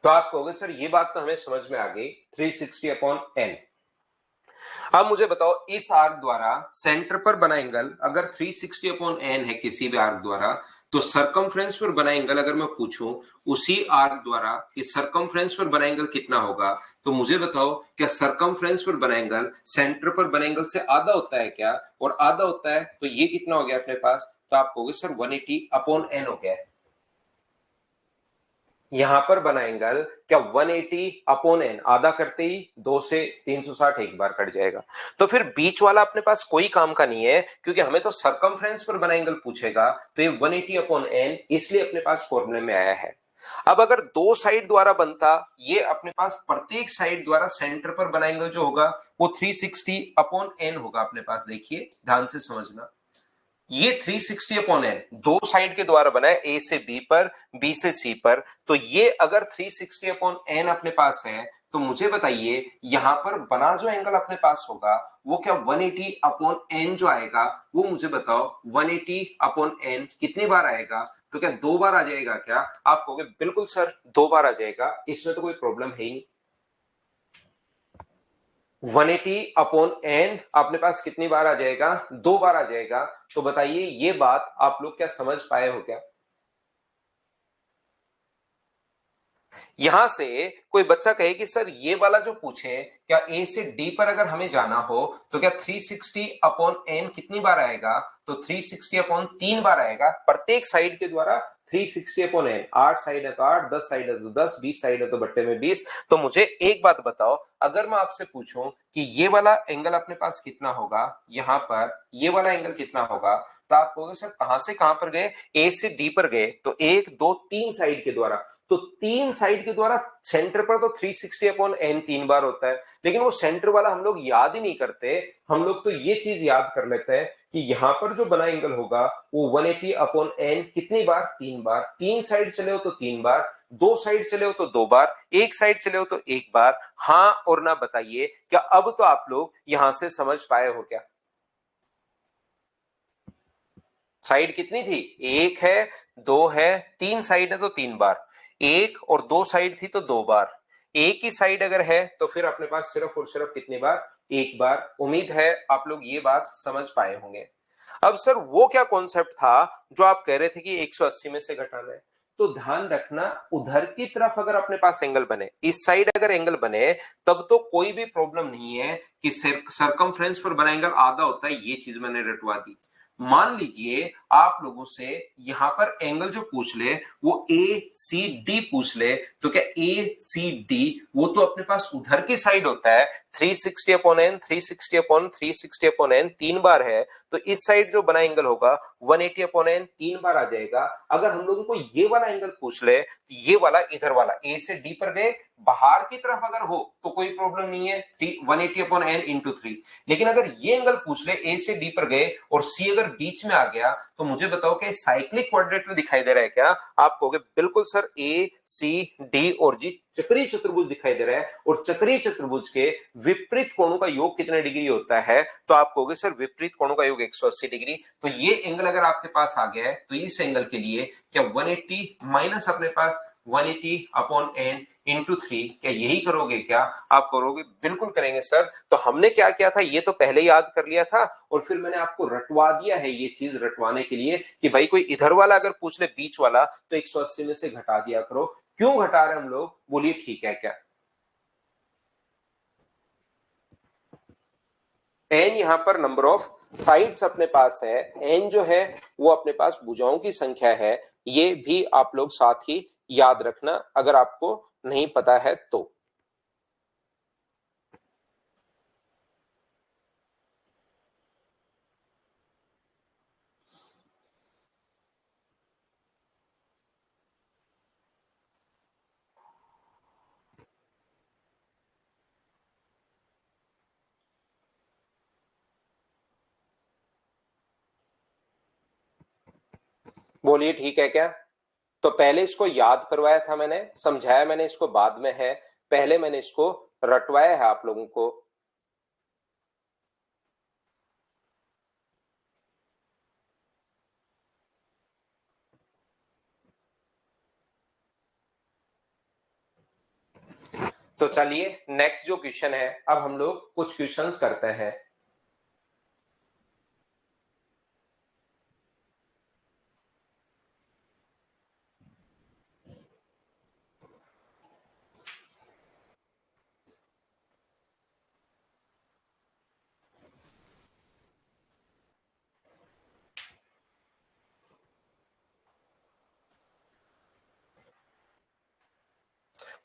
तो आप कहोगे सर ये बात तो हमें समझ में आ गई, 360/n। अब मुझे बताओ इस आर्क द्वारा सेंटर पर बना एंगल अगर 360/n है किसी भी आर्क द्वारा, तो सरकमफ्रेंस पर बना एंगल अगर मैं पूछूं उसी आर्क द्वारा कि सरकमफ्रेंस पर बना एंगल कितना होगा, तो मुझे बताओ क्या सरकमफ्रेंस पर बना एंगल सेंटर पर बना एंगल से आधा होता है क्या? और आधा होता है तो ये कितना हो गया अपने पास? तो आप कहोगे सर 180/n हो गया। यहां पर बना एंगल क्या 180/n, आधा करते ही 2 से 360 एक बार कट जाएगा। तो फिर बीच वाला अपने पास कोई काम का नहीं है, क्योंकि हमें तो सरकमफ्रेंस पर बना एंगल पूछेगा। तो ये 180/n इसलिए अपने पास फॉर्मूले में आया है। अब अगर दो साइड द्वारा बनता, ये अपने पास प्रत्येक साइड द्वारा सेंटर पर बना एंगल जो होगा वो 360/n होगा अपने पास। देखिए ध्यान से समझना, ये 360/n दो साइड के द्वारा बना है, ए से बी पर, बी से सी पर। तो ये अगर 360/n अपने पास है, तो मुझे बताइए यहां पर बना जो एंगल अपने पास होगा वो क्या 180/n जो आएगा, वो मुझे बताओ 180/n कितनी बार आएगा? तो क्या दो बार आ जाएगा क्या? आप कहोगे बिल्कुल सर दो बार आ जाएगा, इसमें तो कोई प्रॉब्लम है ही नहीं। 180/n अपने पास कितनी बार आ जाएगा? दो बार आ जाएगा। तो बताइए ये बात आप लोग क्या समझ पाए हो क्या? यहां से कोई बच्चा कहे कि सर ये वाला जो पूछे, क्या ए से डी पर अगर हमें जाना हो तो क्या 360 अपॉन एन कितनी बार आएगा? तो 360 अपॉन 3 बार आएगा प्रत्येक साइड के द्वारा। 360 अपॉन एन, 8 साइड है तो 8, 10 साइड है तो 10, 20 साइड है तो बट्टे में 20। तो मुझे एक बात बताओ, अगर मैं आपसे पूछूं कि ये वाला एंगल अपने पास कितना होगा, यहां पर ये वाला एंगल कितना होगा, तो आप कहोगे सर कहां से कहां पर गए? ए से डी पर गए तो 1 2 3 साइड के द्वारा, तो 3 साइड के द्वारा सेंटर पर तो 360 अपॉन एन 3 बार होता है, लेकिन वो सेंटर वाला हम लोग याद ही नहीं करते। हम लोग तो ये चीज याद कर लेते हैं कि यहां पर जो बना एंगल होगा वो 180 अपॉन एन कितनी बार? 3 बार। 3 साइड चले हो तो 3 बार, 2 साइड चले हो तो 2 बार, एक साइड चले हो तो 1 बार। हाँ और ना बताइए, क्या अब तो आप लोग यहां से समझ पाए हो क्या? साइड कितनी थी? एक है, दो है, 3 साइड है तो 3 बार, एक और 2 साइड थी तो 2 बार, एक ही साइड अगर है तो फिर अपने पास सिर्फ और सिर्फ कितनी बार? 1 बार। उम्मीद है आप लोग ये बात समझ पाए होंगे। अब सर वो क्या कॉन्सेप्ट था जो आप कह रहे थे कि 180 में से घटाना है? तो ध्यान रखना, उधर की तरफ अगर अपने पास एंगल बने, इस साइड अगर एंगल बने, तब तो कोई भी प्रॉब्लम नहीं है कि सरकमफ्रेंस पर बना एंगल आधा होता है, ये चीज मैंने रटवा दी। मान लीजिए आप लोगों से यहां पर एंगल जो पूछ ले वो ए सी डी पूछ ले, तो क्या ए सी डी वो तो अपने पास उधर की साइड होता है, 360 upon n, 360 upon 360 upon n 3 बार है, तो इस साइड जो बना एंगल होगा 180 अपॉन एन 3 बार आ जाएगा। अगर हम लोगों को ये वाला एंगल पूछ ले तो ये वाला इधर वाला ए से डी पर गए, बाहर की तरफ अगर हो तो कोई प्रॉब्लम नहीं है, 180 अपॉन एन इंटू 3। लेकिन अगर ये एंगल पूछ ले ए से डी पर गए और सी अगर बीच में आ गया, तो मुझे बताओ कि साइक्लिक क्वाड्रेटर दिखाई दे रहा है क्या? आप कहोगे बिल्कुल सर, ए सी डी और जी चक्रीय चतुर्भुज दिखाई दे रहा है, और चक्रीय चतुर्भुज के विपरीत कोणों का योग कितने डिग्री होता है? तो आप कहोगे सर विपरीत कोणों का योग 180 डिग्री। तो ये एंगल अगर आपके पास आ गया है तो इस एंगल के लिए क्या 180 माइनस अपने पास 180 अपॉन एन इंटू 3, क्या यही करोगे क्या? आप करोगे, बिल्कुल करेंगे सर। तो हमने क्या किया था ये तो पहले याद कर लिया था, और फिर मैंने आपको रटवा दिया है ये चीज रटवाने के लिए कि भाई कोई इधर वाला अगर पूछ ले बीच वाला तो 180 में से घटा दिया करो। क्यों घटा रहे हम लोग, बोलिए ठीक है क्या? एन यहां पर नंबर ऑफ साइड्स अपने पास है, एन जो है वो अपने पास भुजाओं की संख्या है। ये भी आप लोग साथ ही याद रखना अगर आपको नहीं पता है तो। बोलिए ठीक है क्या? तो पहले इसको याद करवाया था मैंने, समझाया मैंने इसको बाद में है, पहले मैंने इसको रटवाया है आप लोगों को। तो चलिए नेक्स्ट जो क्वेश्चन है, अब हम लोग कुछ क्वेश्चंस करते हैं।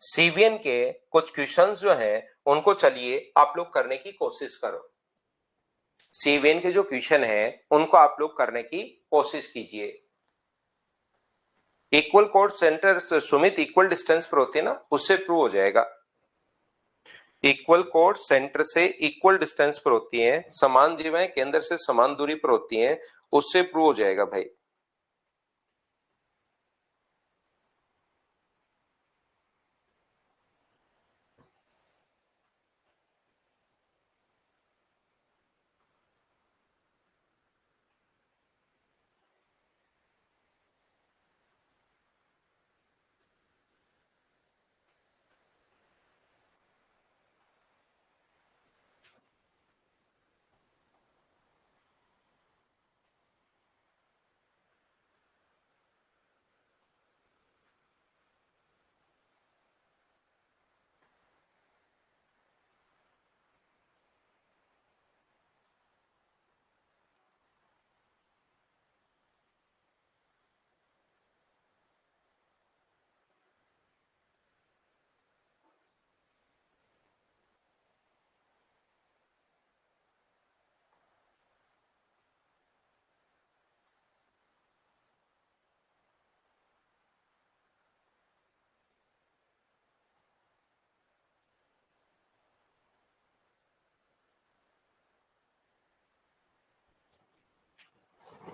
सीवीएन के कुछ क्वेश्चंस जो हैं उनको चलिए आप लोग करने की कोशिश करो। सीवीएन के जो क्वेश्चन हैं उनको आप लोग करने की कोशिश कीजिए। इक्वल कोड सेंटर से सुमित इक्वल डिस्टेंस पर होती है ना, उससे प्रूव हो जाएगा। इक्वल कोड सेंटर से इक्वल डिस्टेंस पर होती हैं, समान जीवाएं केंद्र से समान दूरी पर होती हैं, उससे प्रूव हो जाएगा भाई।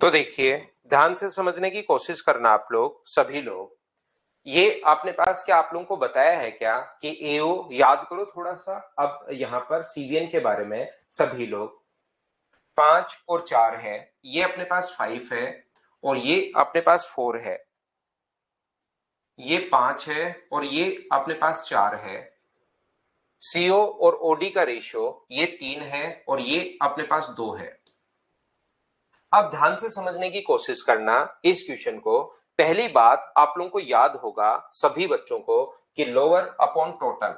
तो देखिए, ध्यान से समझने की कोशिश करना आप लोग, सभी लोग। ये आपने पास क्या आप लोगों को बताया है क्या कि एओ याद करो थोड़ा सा। अब यहाँ पर सीवीएन के बारे में सभी लोग, 5 और 4 है, ये अपने पास 5 है और ये अपने पास 4 है, ये 5 है और ये अपने पास 4 है। सीओ और ओडी का रेशियो ये 3 है और ये अपने पास 2 है। अब ध्यान से समझने की कोशिश करना इस क्वेश्चन को। पहली बात आप लोगों को याद होगा सभी बच्चों को कि लोअर अपॉन टोटल,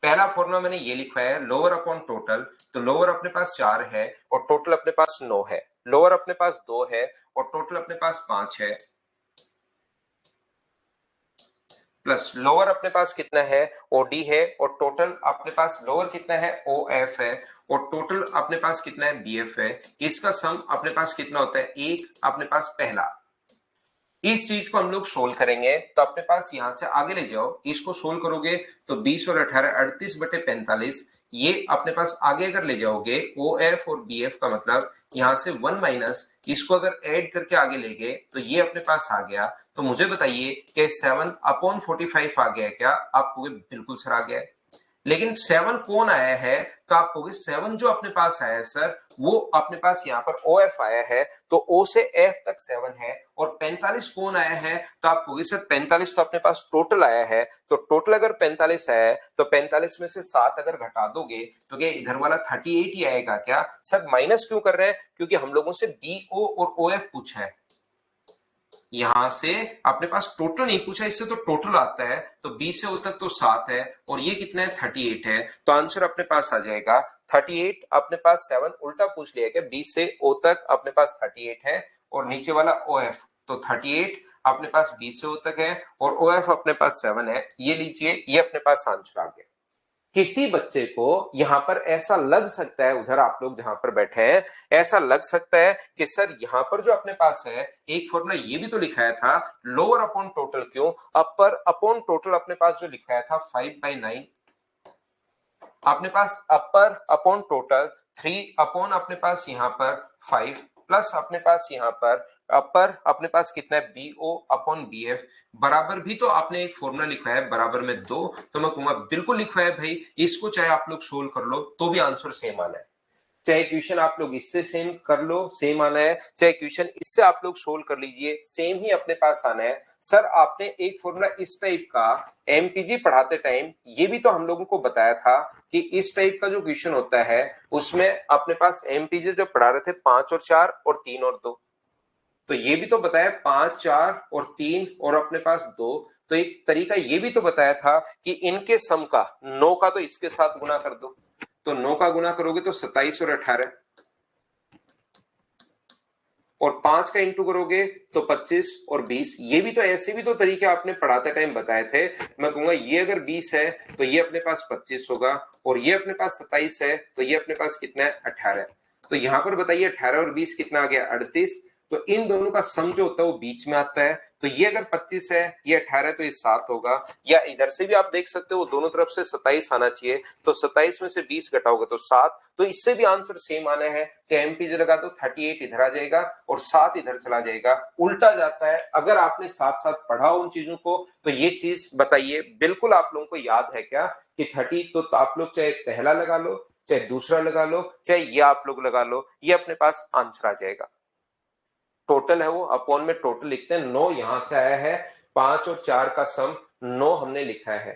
पहला फॉर्मूला मैंने ये लिखा है लोअर अपॉन टोटल। तो लोअर अपने पास 4 है और टोटल अपने पास 9 है, लोअर अपने पास 2 है और टोटल अपने पास 5 है, प्लस लोअर अपने पास कितना है ओडी है और टोटल अपने पास लोअर कितना है ओएफ है और टोटल अपने पास कितना है बीएफ है। इसका सम अपने पास कितना होता है एक, अपने पास पहला। इस चीज को हम लोग सोल्व करेंगे तो अपने पास यहां से आगे ले जाओ, इसको सोल्व करोगे तो 20 और 18 38/45, ये अपने पास आगे अगर ले जाओगे ओ एफ और बी एफ का मतलब यहां से 1 माइनस, इसको अगर ऐड करके आगे ले गए तो ये अपने पास आ गया। तो मुझे बताइए कि 7/45 आ गया है क्या? आपको बिल्कुल सर आ गया है। लेकिन 7 कौन आया है? तो आप कहोगे 7 जो अपने पास आया है सर वो अपने पास यहाँ पर ओ एफ आया है, तो ओ से एफ तक 7 है। और 45 कौन आया है? तो आप कहोगे सर 45 तो अपने पास टोटल आया है, तो टोटल अगर 45 है तो 45 में से 7 अगर घटा दोगे तो क्या इधर वाला 38 ही आएगा क्या? सर माइनस क्यों कर रहे हैं? क्योंकि हम लोगों से बी ओ और ओ एफ पूछा है, यहां से अपने पास टोटल नहीं पूछा, इससे तो टोटल आता है। तो 20 से ओ तक तो 7 है और ये कितना है 38 है, तो आंसर अपने पास आ जाएगा 38। अपने पास 7 उल्टा पूछ लिया क्या? 20 से ओ तक अपने पास 38 है और नीचे वाला ओ एफ, तो 38 अपने पास 20 से ओ तक है और ओ एफ अपने पास 7 है। ये लीजिए, ये अपने पास आंसर आ गया। किसी बच्चे को यहां पर ऐसा लग सकता है, उधर आप लोग जहां पर बैठे हैं ऐसा लग सकता है कि सर यहां पर जो अपने पास है एक फॉर्मूला ये भी तो लिखाया था लोअर अपॉन टोटल क्यों, अपर अपॉन टोटल अपने पास जो लिखाया था 5/9, अपने पास अपर अपॉन टोटल 3 अपॉन अपने पास यहाँ पर 5 प्लस अपने पास यहाँ पर अपर अपने पास कितना है B O upon B F, बराबर भी तो आपने एक फॉर्मूला लिखा है बराबर में 2। तो मैं कहूंगा बिल्कुल लिखा है भाई, इसको चाहे आप लोग सोल्व कर लो तो भी आंसर सेम आना है। चाहे क्वेश्चन आप लोग इससे सेम कर लो सेम आना है, चाहे क्वेश्चन इससे आप लोग सोल्व कर लीजिए सेम ही अपने पास आना है। सर आपने एक फॉर्मूला इस टाइप का एमपीजी पढ़ाते टाइम ये भी तो हम लोगों को बताया था कि इस टाइप का जो क्वेश्चन होता है उसमें अपने पास एमपीजी जो पढ़ा रहे थे 5 और 4 और 3 और 2, तो ये भी तो बताया 5 4 और 3 और अपने पास 2। तो एक तरीका ये भी तो बताया था कि इनके सम का 9 का तो इसके साथ गुना कर दो, तो 9 का गुना करोगे तो 27 और 18 और 5 का इंटू करोगे तो 25 और 20। ये भी तो ऐसे भी तो तरीके आपने पढ़ाते टाइम बताए थे। मैं कहूंगा ये अगर 20 है तो ये अपने पास 25 होगा और ये अपने पास 27 है तो ये अपने पास कितना है 18। तो यहां पर बताइए 18 और 20 कितना आ गया 38। तो इन दोनों का सम जो होता है वो बीच में आता है, तो ये अगर 25 है ये 18 है तो ये 7 होगा। या इधर से भी आप देख सकते हो दोनों तरफ से 27 आना चाहिए, तो 27 में से 20 घटाओगे तो 7, तो इससे भी आंसर सेम आना है। चाहे एमपीजे लगा दो 38 इधर आ जाएगा और 7 इधर चला जाएगा, उल्टा जाता है। अगर आपने साथ साथ पढ़ा उन चीजों को तो ये चीज बताइए बिल्कुल आप लोगों को याद है क्या कि 30, तो आप लोग चाहे पहला लगा लो चाहे दूसरा लगा लो चाहे ये आप लोग लगा लो, ये अपने पास आंसर आ जाएगा। टोटल है वो अपॉन में टोटल लिखते हैं, 9 यहां से आया है, 5 और 4 का सम 9 हमने लिखा है,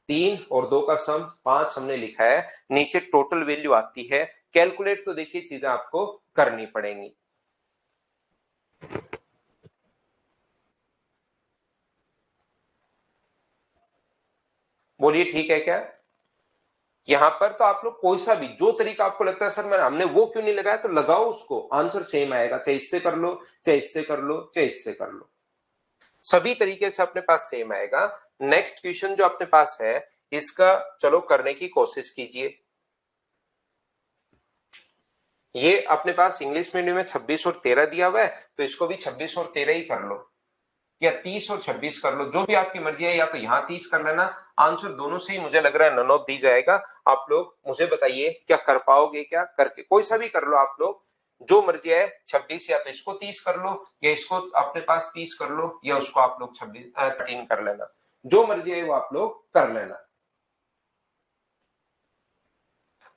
3 और 2 का सम 5 हमने लिखा है, नीचे टोटल वैल्यू आती है। कैलकुलेट तो देखिए चीजें आपको करनी पड़ेंगी। बोलिए ठीक है क्या? यहां पर तो आप लोग कोई सा भी जो तरीका आपको लगता है सर मैं हमने वो क्यों नहीं लगाया, तो लगाओ उसको, आंसर सेम आएगा। चाहे इससे कर लो चाहे इससे कर लो चाहे इससे कर लो, सभी तरीके से अपने पास सेम आएगा। नेक्स्ट क्वेश्चन जो अपने पास है इसका चलो करने की कोशिश कीजिए। ये अपने पास इंग्लिश मीडियम में 26 और 13 दिया हुआ है, तो इसको भी 26 और 13 ही कर लो या 30 और 26 कर लो, जो भी आपकी मर्जी है। या तो यहां 30 कर लेना, आंसर दोनों से ही मुझे लग रहा है नन ऑफ दी जाएगा। आप लोग मुझे बताइए क्या कर पाओगे क्या, करके कोई सा भी कर लो आप लोग। जो मर्जी है 26, या तो इसको 30 कर लो, या इसको अपने पास 30 कर लो, या उसको आप लोग 13 कर लेना, जो मर्जी है वो आप लोग कर लेना।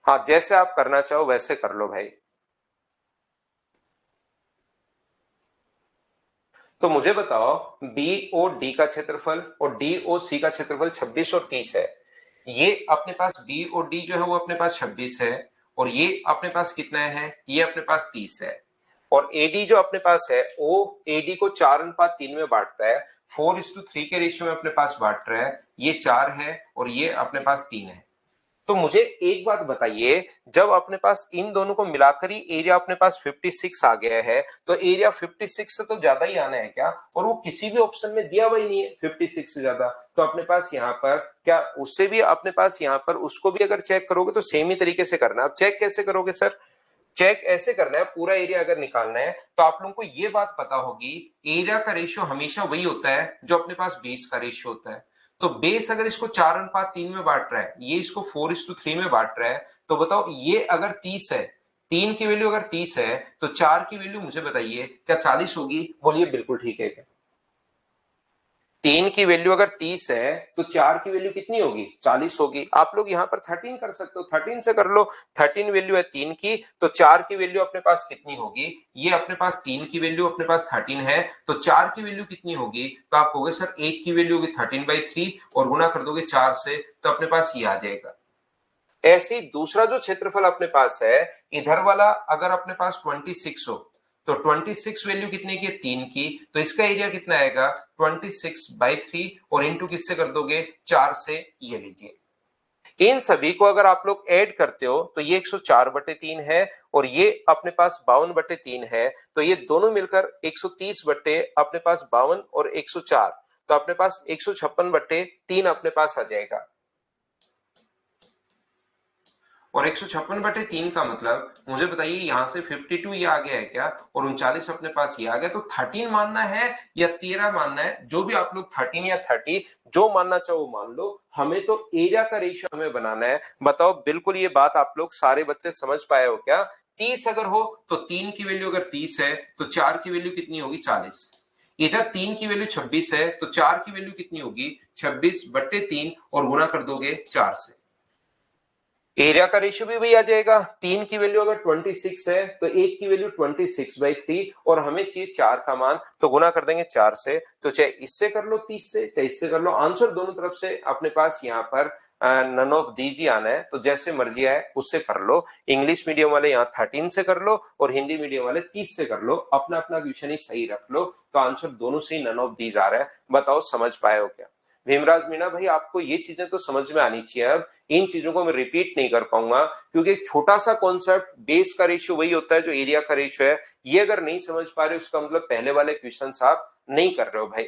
हाँ, जैसे आप करना चाहो वैसे कर लो भाई। तो मुझे बताओ, बी ओ डी का क्षेत्रफल और डी ओ सी का क्षेत्रफल 26 और 30 है। ये अपने पास बी ओ डी जो है वो अपने पास 26 है, और ये अपने पास कितना है, ये अपने पास 30 है। और एडी जो अपने पास है, ओ एडी को 4:3 में बांटता है, 4:3 के रेशियो में अपने पास बांट रहा है। ये 4 है और ये अपने पास 3 है। तो मुझे एक बात बताइए, जब अपने पास इन दोनों को मिलाकर ही एरिया अपने पास 56 आ गया है, तो एरिया 56 से तो ज्यादा ही आना है क्या? और वो किसी भी ऑप्शन में दिया हुआ ही नहीं है 56 से ज्यादा। तो अपने पास यहाँ पर क्या उससे भी अपने पास यहाँ पर उसको भी अगर चेक करोगे तो सेम ही तरीके से करना है। अब चेक कैसे करोगे सर? चेक ऐसे करना है, पूरा एरिया अगर निकालना है तो आप लोगों को ये बात पता होगी, एरिया का रेशियो हमेशा वही होता है जो अपने पास बेस का रेशियो होता है। तो बेस अगर इसको 4:3 में बांट रहा है, ये इसको 4:3 में बांट रहा है, तो बताओ ये अगर 30 है, 3 की वैल्यू अगर 30 है, तो 4 की वैल्यू मुझे बताइए क्या 40 होगी? बोलिए बिल्कुल ठीक है क्या? 3 की वैल्यू अगर 30 है तो 4 की वैल्यू कितनी होगी? 40 होगी। आप लोग यहां पर 13 कर सकते हो, 13 से कर लो। 13 वैल्यू है 3 की, तो 4 की वैल्यू अपने पास कितनी होगी? ये अपने पास 3 की वैल्यू अपने पास 13 है, तो 4 की वैल्यू कितनी होगी? तो आप कहोगे सर 1 की वैल्यू होगी 13/3, और गुना कर दोगे 4 से, तो अपने पास ये आ जाएगा। ऐसे ही दूसरा जो क्षेत्रफल अपने पास है, इधर वाला अगर अपने पास 26 हो, तो 26 वैल्यू कितने की है? 3 की, तो इसका एरिया कितना आएगा? 26/3, और इंटू किससे कर दोगे? 4 से। ये लीजिए, इन सभी को अगर आप लोग ऐड करते हो तो ये 104/3 है, और ये अपने पास 52/3 है। तो ये दोनों मिलकर 130 बट्टे अपने पास 52 और 104, तो अपने पास 156/3 अपने पास आ जाएगा। और 156/3 का मतलब मुझे बताइए, यहां से 52 ये आ गया है क्या, और 39 अपने पास ये आ गया। तो 13 मानना है या 13 मानना है, जो भी आप लोग 13 या 30 जो मानना चाहो मान लो। हमें तो एरिया का रेशियो हमें बनाना है। बताओ बिल्कुल ये बात आप लोग सारे बच्चे समझ पाए हो क्या? 30 अगर हो तो 3 की वैल्यू अगर 30 है, तो 4 की वैल्यू कितनी होगी? 40। इधर 3 की वैल्यू 26 है, तो 4 की वैल्यू कितनी होगी? 26/3, और गुना कर दोगे 4 से। एरिया का रेशियो भी वही आ जाएगा। 3 की वैल्यू अगर 26 है, तो 1 की वैल्यू 26/3, और हमें चाहिए 4 का मान, तो गुना कर देंगे 4 से। तो चाहे इससे कर लो 30 से, चाहे इससे कर लो, आंसर दोनों तरफ से अपने पास यहाँ पर नन ऑफ दीज ही आना है। तो जैसे मर्जी है उससे कर लो। इंग्लिश मीडियम वाले यहाँ 13 से कर लो, और हिंदी मीडियम वाले 30 से कर लो। अपना अपना क्वेश्चन ही सही रख लो, तो आंसर दोनों से ही नन ऑफ दीज आ रहा है। बताओ समझ पाए हो क्या? भीमराज मीना भाई, आपको ये चीजें तो समझ में आनी चाहिए। अब इन चीजों को मैं रिपीट नहीं कर पाऊंगा, क्योंकि एक छोटा सा कॉन्सेप्ट, बेस का रेशियो वही होता है जो एरिया का रेशियो है। ये अगर नहीं समझ पा रहे हो, उसका मतलब पहले वाले क्वेश्चन आप नहीं कर रहे हो भाई।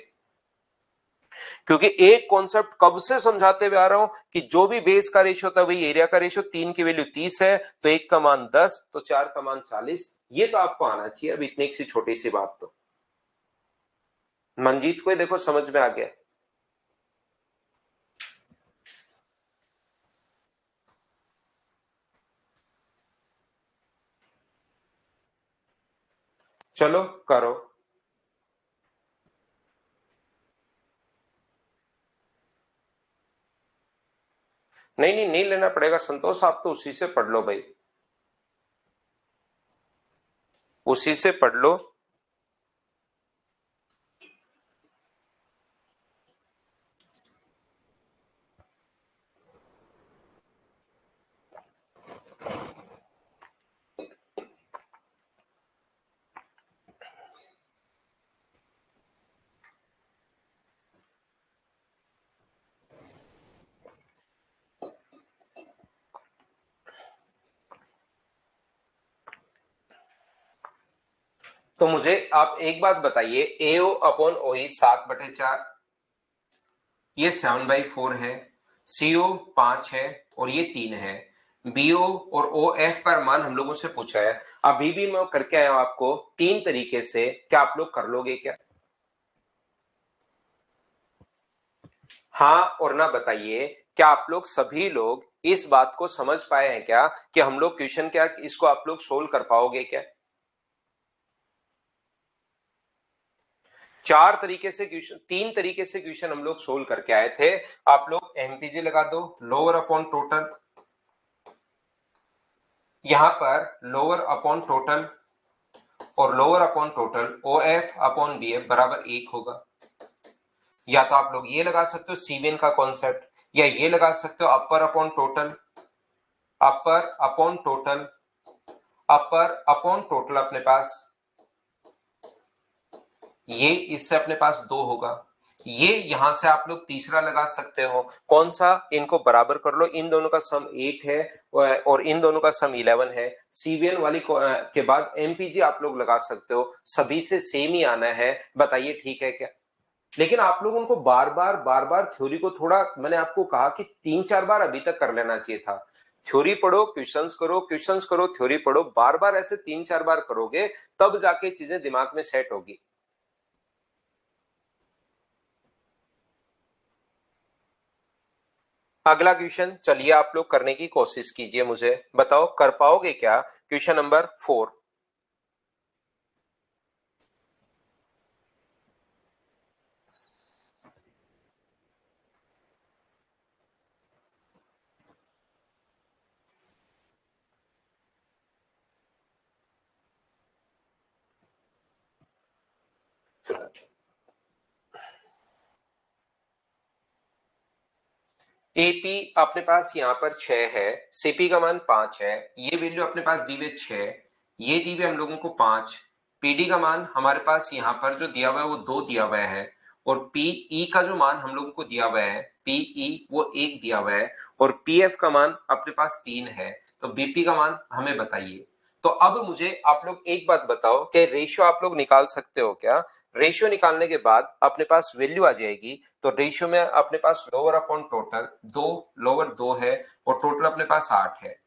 क्योंकि एक कॉन्सेप्ट कब से समझाते हुए आ रहा हूं कि जो भी बेस का रेशियो होता है वही एरिया का रेशियो। 3 की वैल्यू 30 है, तो 1 का मान 10, तो 4 का मान 40। ये तो आपको आना चाहिए। अब इतनी सी छोटी सी बात तो मंजीत को देखो समझ में आ गया। चलो करो। नहीं नहीं, नहीं लेना पड़ेगा संतोष, आप तो उसी से पढ़ लो भाई, उसी से पढ़ लो। तो मुझे आप एक बात बताइए, एओ अपॉन ओ 7/4, ये 7/4 है, सीओ 5 है, और ये 3 है। बीओ और ओ एफ का मान हम लोगों से पूछा है। अभी भी मैं करके आया हूं आपको 3 तरीके से, क्या आप लोग कर लोगे क्या? हाँ और ना बताइए, क्या आप लोग सभी लोग इस बात को समझ पाए हैं क्या कि हम लोग क्वेश्चन क्या इसको आप लोग सोल्व कर पाओगे क्या? चार तरीके से क्वेश्चन, तीन तरीके से क्वेश्चन हम लोग सोल्व करके आए थे। आप लोग एमपीजी लगा दो, लोअर अपॉन टोटल, यहां पर लोअर अपॉन टोटल और lower upon total O F upon B F बराबर 1 होगा। या तो आप लोग ये लगा सकते हो सीवेन का कॉन्सेप्ट, या ये लगा सकते हो अपर अपॉन टोटल, अपर अपॉन टोटल, अपर अपॉन टोटल अपने पास, ये इससे अपने पास 2 होगा। ये यहां से आप लोग तीसरा लगा सकते हो, कौन सा, इनको बराबर कर लो, इन दोनों का सम 8 है और इन दोनों का सम 11 है। सीवीएन वाली के बाद एमपीजी आप लोग लगा सकते हो, सभी से सेम ही आना है, बताइए ठीक है क्या। लेकिन आप लोग उनको बार बार थ्योरी को थोड़ा, मैंने आपको कहा कि 3-4 बार अभी तक कर लेना चाहिए था। थ्योरी पढ़ो, क्वेश्चंस करो, क्वेश्चंस करो, थ्योरी पढ़ो, बार बार ऐसे 3-4 बार करोगे तब जाके चीजें दिमाग में सेट होगी। अगला क्वेश्चन, चलिए आप लोग करने की कोशिश कीजिए, मुझे बताओ कर पाओगे क्या। Question number 4। एपी अपने पास यहाँ पर 6 है, सीपी का मान 5 है, ये वैल्यू अपने पास दी हुई 6, ये दी हुई हम लोगों को 5। पीडी का मान हमारे पास यहाँ पर जो दिया हुआ है वो 2 दिया हुआ है, और पीई का जो मान हम लोगों को दिया हुआ है पीई वो 1 दिया हुआ है, और पीएफ का मान अपने पास 3 है। तो बीपी का मान हमें बताइए। तो अब मुझे आप लोग एक बात बताओ कि रेशियो आप लोग निकाल सकते हो क्या। रेशियो निकालने के बाद अपने पास वैल्यू आ जाएगी, तो रेशियो में अपने पास लोअर अपॉन टोटल 2, लोअर 2 है और टोटल अपने पास 8 है,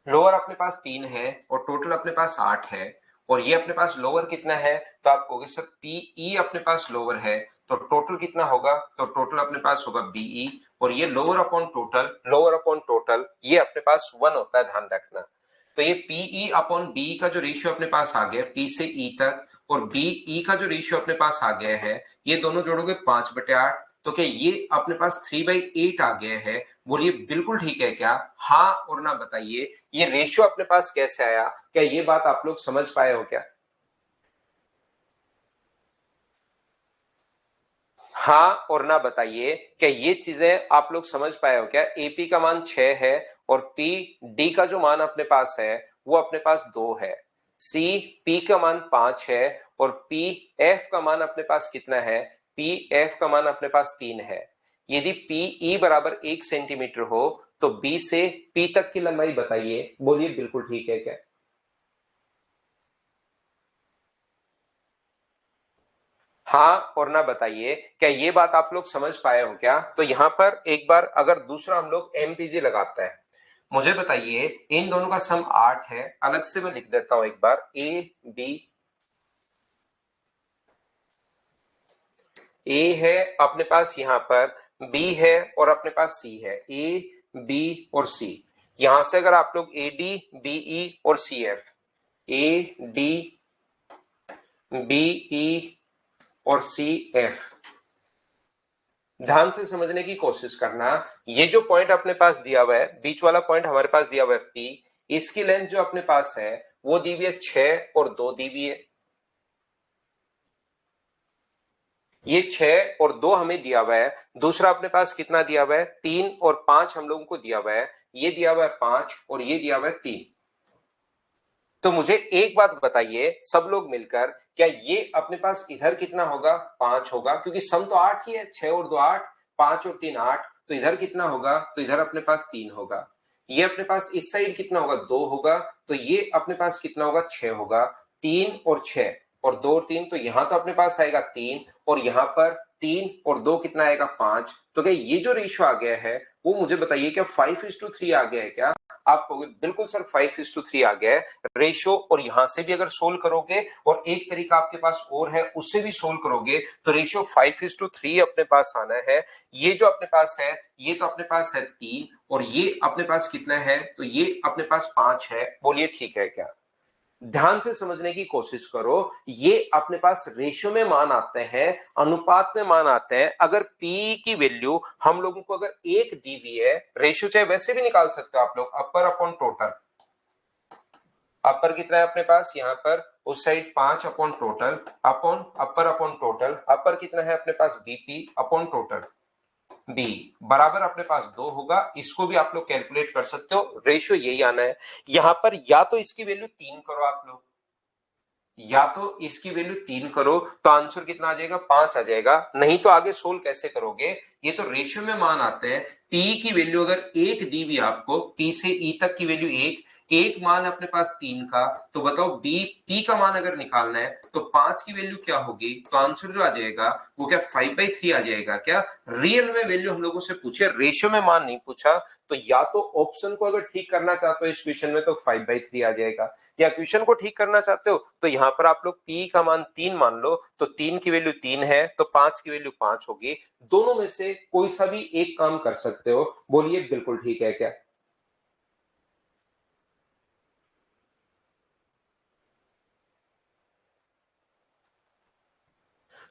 लोअर अपने पास 3 है और टोटल अपने पास 8 है, और ये अपने पास लोअर कितना है, तो आप कहोगे सर पीई अपने पास लोअर है, तो टोटल कितना होगा, तो टोटल अपने पास होगा बीई, और ये lower upon total, lower upon total ये अपने पास 1 होता है, ध्यान रखना। तो ये पीई अपॉन बीई का जो रेशियो अपने पास आ गया पी से ई तक, और बीई का जो रेशियो अपने पास आ गया है, ये दोनों जोड़ोगे 5/8, तो क्या ये अपने पास 3/8 आ गया है। बोलिए बिल्कुल ठीक है क्या, हाँ और ना बताइए। ये रेशियो अपने पास कैसे आया, क्या ये बात आप लोग समझ पाए हो क्या। हाँ और ना बताइए, क्या ये चीजें आप लोग समझ पाए हो क्या। एपी का मान 6 है, और पी डी का जो मान अपने पास है वो अपने पास 2 है, सी पी का मान 5 है, और पी एफ का मान अपने पास कितना है, पी एफ का मान अपने पास 3 है। यदि पी ई बराबर 1 सेंटीमीटर हो तो बी से पी तक की लंबाई बताइए। बोलिए बिल्कुल ठीक है क्या। हाँ और ना बताइए, क्या ये बात आप लोग समझ पाए हो क्या। तो यहां पर एक बार अगर दूसरा हम लोग एमपीजी लगाते हैं, मुझे बताइए इन दोनों का सम 8 है, अलग से मैं लिख देता हूं एक बार, ए है अपने पास यहां पर, बी है और अपने पास सी है, ए बी और सी। यहां से अगर आप लोग ए डी बीई और C F, A D B E और सी एफ, ध्यान से समझने की कोशिश करना। ये जो पॉइंट अपने पास दिया हुआ है, बीच वाला पॉइंट हमारे पास दिया हुआ है पी, इसकी लेंथ जो अपने पास है वो दी हुई है 6 और 2 दी हुई है। ये 6 और 2 हमें दिया हुआ है, दूसरा अपने पास कितना दिया हुआ है, 3 और 5 हम लोगों को दिया हुआ है, ये दिया हुआ है 5 और ये दिया हुआ है 3। तो मुझे एक बात बताइए सब लोग मिलकर, क्या ये अपने पास इधर कितना होगा, 5 होगा, क्योंकि सम तो 8 ही है, 6 और 2 8, 5 और 3 8, तो इधर कितना होगा, तो इधर अपने पास 3 होगा। ये अपने पास इस साइड कितना होगा, 2 होगा, तो ये अपने पास कितना होगा, 6 होगा। 3 और 6 और 2 और 3, तो यहां तो अपने पास आएगा 3, और यहां पर 3 और 2 कितना आएगा, 5। तो क्या ये जो रेशियो आ गया है वो मुझे बताइए क्या 5:3 आ गया है क्या। आप कहोगे बिल्कुल सर 5:3 आ गया है रेशियो, और यहां से भी अगर सोल्व करोगे और एक तरीका आपके पास और है उससे भी सोल्व करोगे तो रेशियो 5:3 अपने पास आना है। ये जो अपने पास है ये तो अपने पास है 3, और ये अपने पास कितना है, तो ये अपने पास 5 है। बोलिए ठीक है क्या। ध्यान से समझने की कोशिश करो, ये अपने पास रेशियो में मान आते हैं, अनुपात में मान आते हैं। अगर पी की वैल्यू हम लोगों को अगर 1 दी हुई है, रेशियो चाहे वैसे भी निकाल सकते हो आप लोग, अपर अपॉन टोटल। अपर कितना है अपने पास यहाँ पर, उस साइड 5 अपॉन टोटल अपॉन अपर अपॉन टोटल। अपर कितना है अपने पास, बीपी अपॉन टोटल बी बराबर अपने पास 2 होगा। इसको भी आप लोग कैलकुलेट कर सकते हो, रेशियो यही आना है। यहां पर या तो इसकी वैल्यू 3 करो आप लोग, या तो इसकी वैल्यू 3 करो तो आंसर कितना आ जाएगा, 5 आ जाएगा। नहीं तो आगे सोल्व कैसे करोगे, ये तो रेशियो में मान आते हैं। पी की वैल्यू अगर 1 दी भी आपको, पी से ई तक की वैल्यू 1, एक मान है अपने पास 3 का, तो बताओ बी पी का मान अगर निकालना है तो 5 की वैल्यू क्या होगी, तो आंसर जो आ जाएगा वो क्या 5/3 आ जाएगा। क्या रियल में वैल्यू हम लोगों से पूछे, रेशियो में मान नहीं पूछा। तो या तो ऑप्शन को अगर ठीक करना चाहते हो इस क्वेश्चन में तो 5/3 आ जाएगा, या क्वेश्चन को ठीक करना चाहते हो तो यहां पर आप लोग पी का मान 3 मान लो, तो 3 की वैल्यू 3 है तो 5 की वैल्यू 5 होगी। दोनों में से कोई सा भी एक काम कर सकते हो, बोलिए बिल्कुल ठीक है क्या।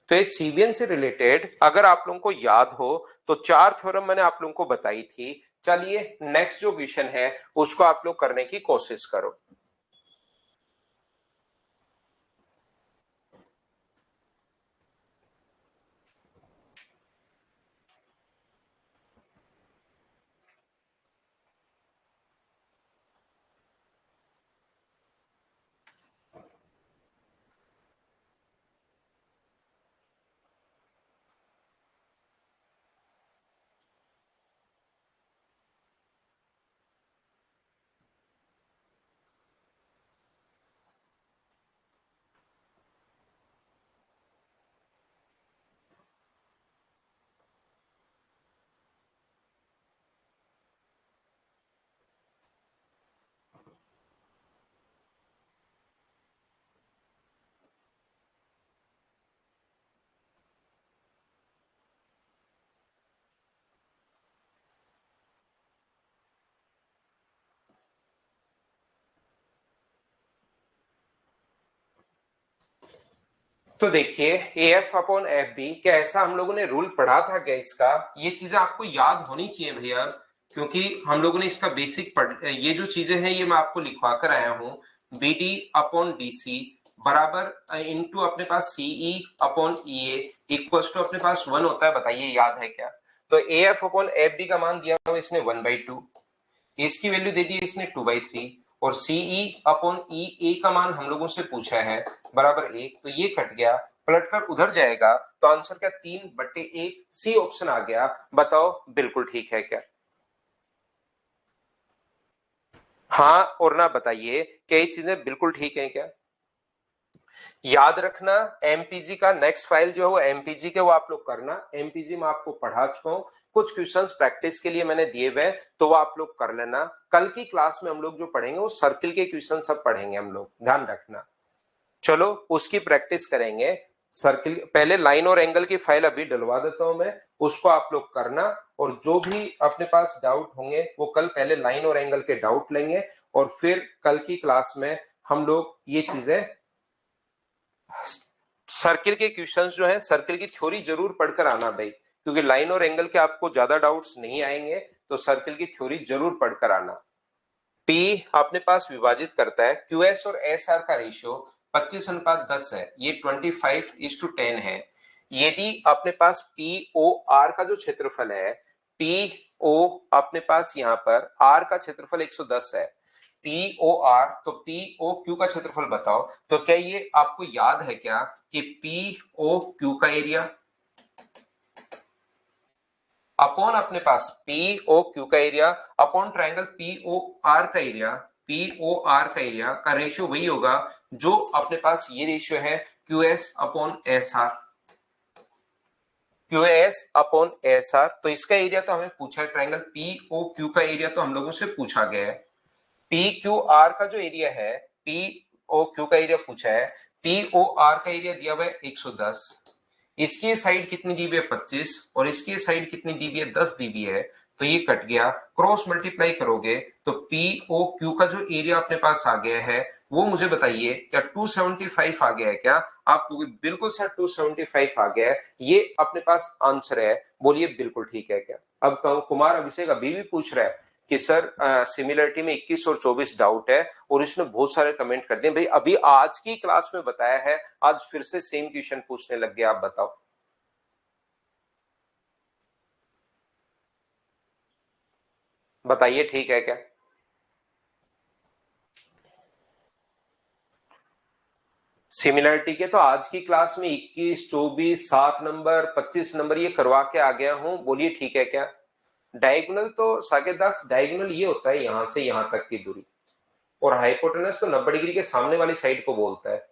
तो इस सीवियन से रिलेटेड अगर आप लोगों को याद हो तो 4 थ्योरम मैंने आप लोगों को बताई थी। चलिए नेक्स्ट जो क्वेश्चन है उसको आप लोग करने की कोशिश करो। तो देखिए A F upon F B, क्या ऐसा हम लोगों ने रूल पढ़ा था क्या इसका, ये चीजें आपको याद होनी चाहिए भैया, क्योंकि हम लोगों ने इसका बेसिक पढ़, ये जो चीजें हैं ये मैं आपको लिखवा कर आया हूँ। B D upon D C बराबर इनटू अपने पास CE upon E A equal to अपने पास 1 होता है, बताइए याद है क्या। तो A F upon F B का मान दिया हुआ इसने 1/2, इसकी वैल्यू दे दी इसने 2/3, और सीई अपॉन ई ए का मान हम लोगों से पूछा है बराबर 1, तो ये कट गया, पलट कर उधर जाएगा तो आंसर क्या 3/1, सी ऑप्शन आ गया। बताओ बिल्कुल ठीक है क्या। हाँ और ना बताइए क्या ये चीजें बिल्कुल ठीक है क्या। याद रखना एमपीजी का नेक्स्ट फाइल जो है वो एमपीजी के, वो आप लोग करना। एमपीजी में आपको पढ़ा चुका हूं, कुछ क्वेश्चंस प्रैक्टिस के लिए मैंने दिए हुए, तो वो आप लोग कर लेना। कल की क्लास में हम लोग जो पढ़ेंगे वो सर्किल के क्वेश्चन सब पढ़ेंगे हम लोग, ध्यान रखना। चलो उसकी प्रैक्टिस करेंगे। सर्किल पहले लाइन और एंगल की फाइल अभी डलवा देता हूं मैं, उसको आप लोग करना। और जो भी अपने पास डाउट होंगे वो कल पहले लाइन और एंगल के डाउट लेंगे, और फिर कल की क्लास में हम लोग ये चीजें, सर्किल के क्वेश्चंस जो है सर्किल की थ्योरी जरूर पढ़कर आना भाई, क्योंकि लाइन और एंगल के आपको ज्यादा डाउट्स नहीं आएंगे, तो सर्किल की थ्योरी जरूर पढ़कर आना। पी अपने पास विभाजित करता है क्यूएस और एस आर का रेशियो 25:10 है, ये 25:10 है। यदि अपने पास पी ओ आर का जो क्षेत्रफल है, पी ओ अपने पास यहाँ पर आर का क्षेत्रफल 110 है, पी ओ आर, तो पी ओ क्यू का क्षेत्रफल बताओ। तो क्या ये आपको याद है क्या कि पी ओ क्यू का एरिया अपॉन अपने पास पी ओ क्यू का area upon triangle P O R का एरिया, पी ओ आर का एरिया का रेशियो वही होगा जो अपने पास ये रेशियो है Q S upon S R, Q S upon S R. तो इसका एरिया तो हमें पूछा है, ट्राइंगल पी ओ क्यू का एरिया तो हम लोगों से पूछा गया है। पी क्यू आर का जो एरिया है, पी ओ क्यू का एरिया पूछा है, पी ओ आर का एरिया दिया हुआ है 110, इसकी साइड कितनी दी हुई है 25, और इसकी साइड कितनी दी हुई है 10 दी हुई है, तो ये कट गया, क्रॉस मल्टीप्लाई करोगे तो पी ओ क्यू का जो एरिया अपने पास आ गया है वो मुझे बताइए क्या 275 आ गया है क्या? आप बिल्कुल सर 275 आ गया है, ये अपने पास आंसर है, बोलिए बिल्कुल ठीक है क्या? अब कुमार अभिषेक अभी भी पूछ रहा है कि सर सिमिलरिटी में 21 और 24 डाउट है, और इसने बहुत सारे कमेंट कर दिए। भाई अभी आज की क्लास में बताया है, आज फिर से सेम क्वेश्चन पूछने लग गया, आप बताओ। बताइए ठीक है क्या? सिमिलरिटी के तो आज की क्लास में 21, 24, 7 नंबर, 25 नंबर ये करवा के आ गया हूं, बोलिए ठीक है क्या? डायगोनल तो साकेत दास, डायगोनल ये होता है यहां से यहां तक की दूरी, और हाइपोटेनस तो 90 डिग्री के सामने वाली साइड को बोलता है।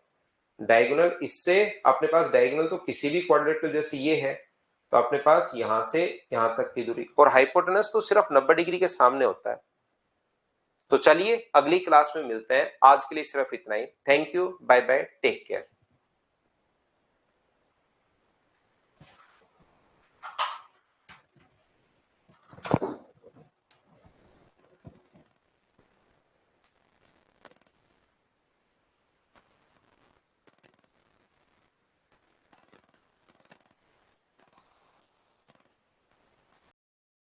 डायगोनल इससे अपने पास डायगोनल तो किसी भी क्वाड्रेटिकल जैसे ये है, तो अपने पास यहां से यहां तक की दूरी, और हाइपोटेनस तो सिर्फ 90 डिग्री के सामने होता है। तो चलिए अगली क्लास में मिलते हैं, आज के लिए सिर्फ इतना ही। Thank you, bye bye, take care.